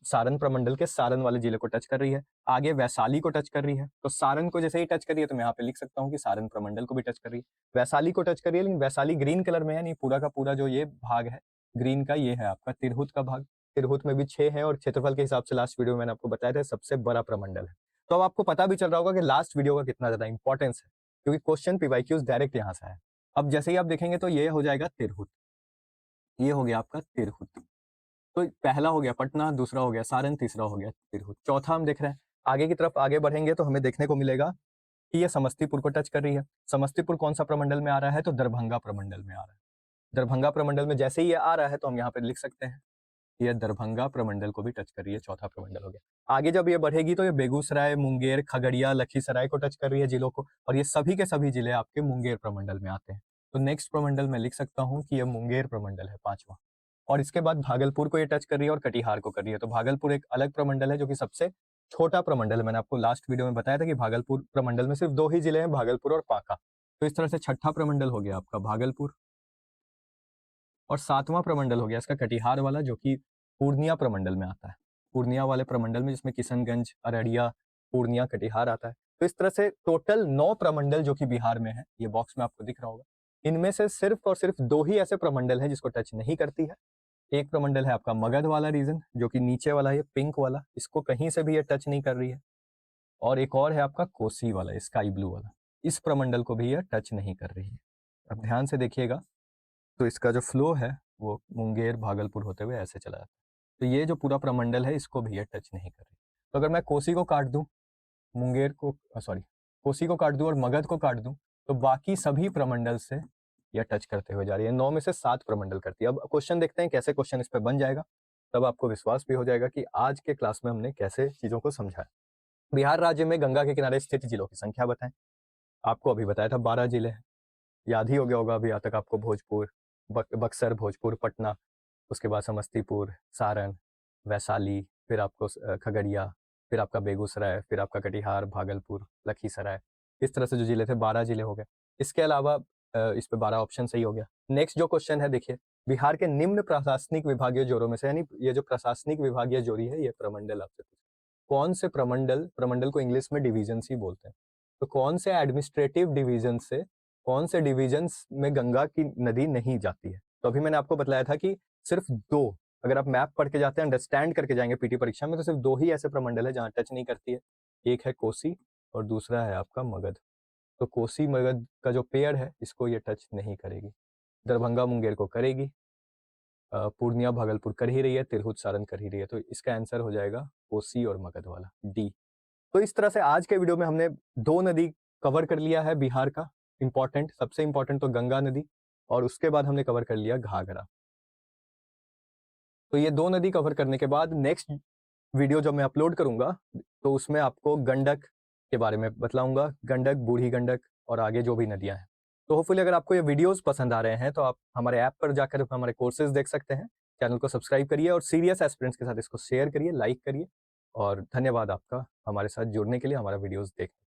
सारण प्रमंडल के सारण वाले जिले को टच कर रही है। आगे वैशाली को टच कर रही है, तो सारण को जैसे ही टच कर रही है तो मैं यहाँ पे लिख सकता हूँ कि सारण प्रमंडल को भी टच कर रही है। वैशाली को टच कर रही है, लेकिन वैशाली ग्रीन कलर में है, नहीं पूरा का पूरा जो ये भाग है ग्रीन का, ये है आपका तिरहुत का भाग। तिरहुत में भी 6 है, और क्षेत्रफल के हिसाब से लास्ट वीडियो में मैंने आपको बताया था सबसे बड़ा प्रमंडल है। तो अब आपको पता भी चल रहा होगा कि लास्ट वीडियो का कितना ज्यादा इंपॉर्टेंस है, क्योंकि क्वेश्चन पीवाईक्यूज डायरेक्ट यहाँ से है। अब जैसे ही आप देखेंगे तो ये हो जाएगा तिरहुत, ये हो गया आपका तिरहुत। तो पहला हो गया पटना, दूसरा हो गया सारण, तीसरा हो गया तिरहुत, चौथा हम देख रहे हैं। आगे की तरफ आगे बढ़ेंगे तो हमें देखने को मिलेगा कि ये समस्तीपुर को टच कर रही है। समस्तीपुर कौन सा प्रमंडल में आ रहा है, तो दरभंगा प्रमंडल में आ रहा है। दरभंगा प्रमंडल में जैसे ही ये आ रहा है तो हम यहाँ पे लिख सकते हैं ये दरभंगा प्रमंडल को भी टच कर रही है, चौथा प्रमंडल हो गया। आगे जब ये बढ़ेगी तो ये बेगूसराय, मुंगेर, खगड़िया, लखीसराय को टच कर रही है जिलों को, और ये सभी के सभी जिले आपके मुंगेर प्रमंडल में आते हैं। तो नेक्स्ट प्रमंडल मैं लिख सकता हूँ कि ये मुंगेर प्रमंडल है, 5वां। और इसके बाद भागलपुर को ये टच कर रही है और कटिहार को कर रही है। तो भागलपुर एक अलग प्रमंडल है जो कि सबसे छोटा प्रमंडल है। मैंने आपको लास्ट वीडियो में बताया था कि भागलपुर प्रमंडल में सिर्फ 2 ही जिले हैं, भागलपुर और बांका। तो इस तरह से छठा प्रमंडल हो गया आपका भागलपुर, और 7वां प्रमंडल हो गया इसका कटिहार वाला, जो कि पूर्णिया प्रमंडल में आता है। पूर्णिया वाले प्रमंडल में, जिसमें किशनगंज, अररिया, पूर्णिया, कटिहार आता है। तो इस तरह से टोटल 9 प्रमंडल जो कि बिहार में है, ये बॉक्स में आपको दिख रहा होगा। इनमें से सिर्फ और सिर्फ 2 ही ऐसे प्रमंडल हैं जिसको टच नहीं करती है। एक प्रमंडल है आपका मगध वाला रीजन, जो कि नीचे वाला है, पिंक वाला, इसको कहीं से भी ये टच नहीं कर रही है। और एक और है आपका कोसी वाला, स्काई ब्लू वाला, इस प्रमंडल को भी ये टच नहीं कर रही है। अब ध्यान से देखिएगा तो इसका जो फ्लो है वो मुंगेर, भागलपुर होते हुए ऐसे चला जाता है। तो ये जो पूरा प्रमंडल है इसको भी ये टच नहीं कर रही। तो अगर मैं कोसी को काट दूं, मुंगेर को कोसी को काट दूं और मगध को काट दूं, तो बाकी सभी प्रमंडल से यह टच करते हुए जा रही है। 9 में से 7 प्रमंडल करती है। अब क्वेश्चन देखते हैं कैसे क्वेश्चन इस पे बन जाएगा, तब आपको विश्वास भी हो जाएगा कि आज के क्लास में हमने कैसे चीजों को समझा। बिहार राज्य में गंगा के किनारे स्थित जिलों की संख्या बताएं। आपको अभी बताया था 12 जिले हैं, याद ही हो गया होगा अभी यहाँ तक आपको। भोजपुर, बक्सर, भोजपुर, पटना, उसके बाद समस्तीपुर, सारण, वैशाली, फिर आपको खगड़िया, फिर आपका बेगूसराय, फिर आपका कटिहार, भागलपुर, लखीसराय, इस तरह से जो जिले थे 12 जिले हो गए। इसके अलावा इस पे 12 ऑप्शन सही हो गया। नेक्स्ट जो क्वेश्चन है देखिए, बिहार के निम्न प्रशासनिक विभागीय जोरों में से, यानी ये जो प्रशासनिक विभागीय जोड़ी है ये प्रमंडल आपसे पूछा, कौन से प्रमंडल को इंग्लिश में डिवीजन ही बोलते हैं, तो कौन से एडमिनिस्ट्रेटिव डिवीजन से, कौन से डिवीजन्स में गंगा की नदी नहीं जाती है। तो अभी मैंने आपको बताया था कि सिर्फ 2, अगर आप मैप पढ़ के जाते हैं, अंडरस्टैंड करके जाएंगे पीटी परीक्षा में, तो सिर्फ 2 ही ऐसे प्रमंडल है जहां टच नहीं करती है। एक है कोसी और दूसरा है आपका मगध। तो कोसी मगध का जो पेयर है इसको ये टच नहीं करेगी। दरभंगा मुंगेर को करेगी, पूर्णिया भागलपुर कर ही रही है, तिरहुत सारण कर ही रही है। तो इसका आंसर हो जाएगा कोसी और मगध वाला, डी। तो इस तरह से आज के वीडियो में हमने 2 नदी कवर कर लिया है बिहार का। इंपॉर्टेंट, सबसे इंपॉर्टेंट तो गंगा नदी, और उसके बाद हमने कवर कर लिया घाघरा। तो ये 2 नदी कवर करने के बाद नेक्स्ट वीडियो जब मैं अपलोड करूंगा तो उसमें आपको गंडक के बारे में बतलाऊंगा, गंडक, बूढ़ी गंडक और आगे जो भी नदियां हैं। तो होपफुली अगर आपको ये वीडियोस पसंद आ रहे हैं तो आप हमारे ऐप पर जाकर हमारे कोर्सेज देख सकते हैं। चैनल को सब्सक्राइब करिए और सीरियस एस्पिरेंट्स के साथ इसको शेयर करिए, लाइक करिए। और धन्यवाद आपका हमारे साथ जुड़ने के लिए, हमारा वीडियोस देखने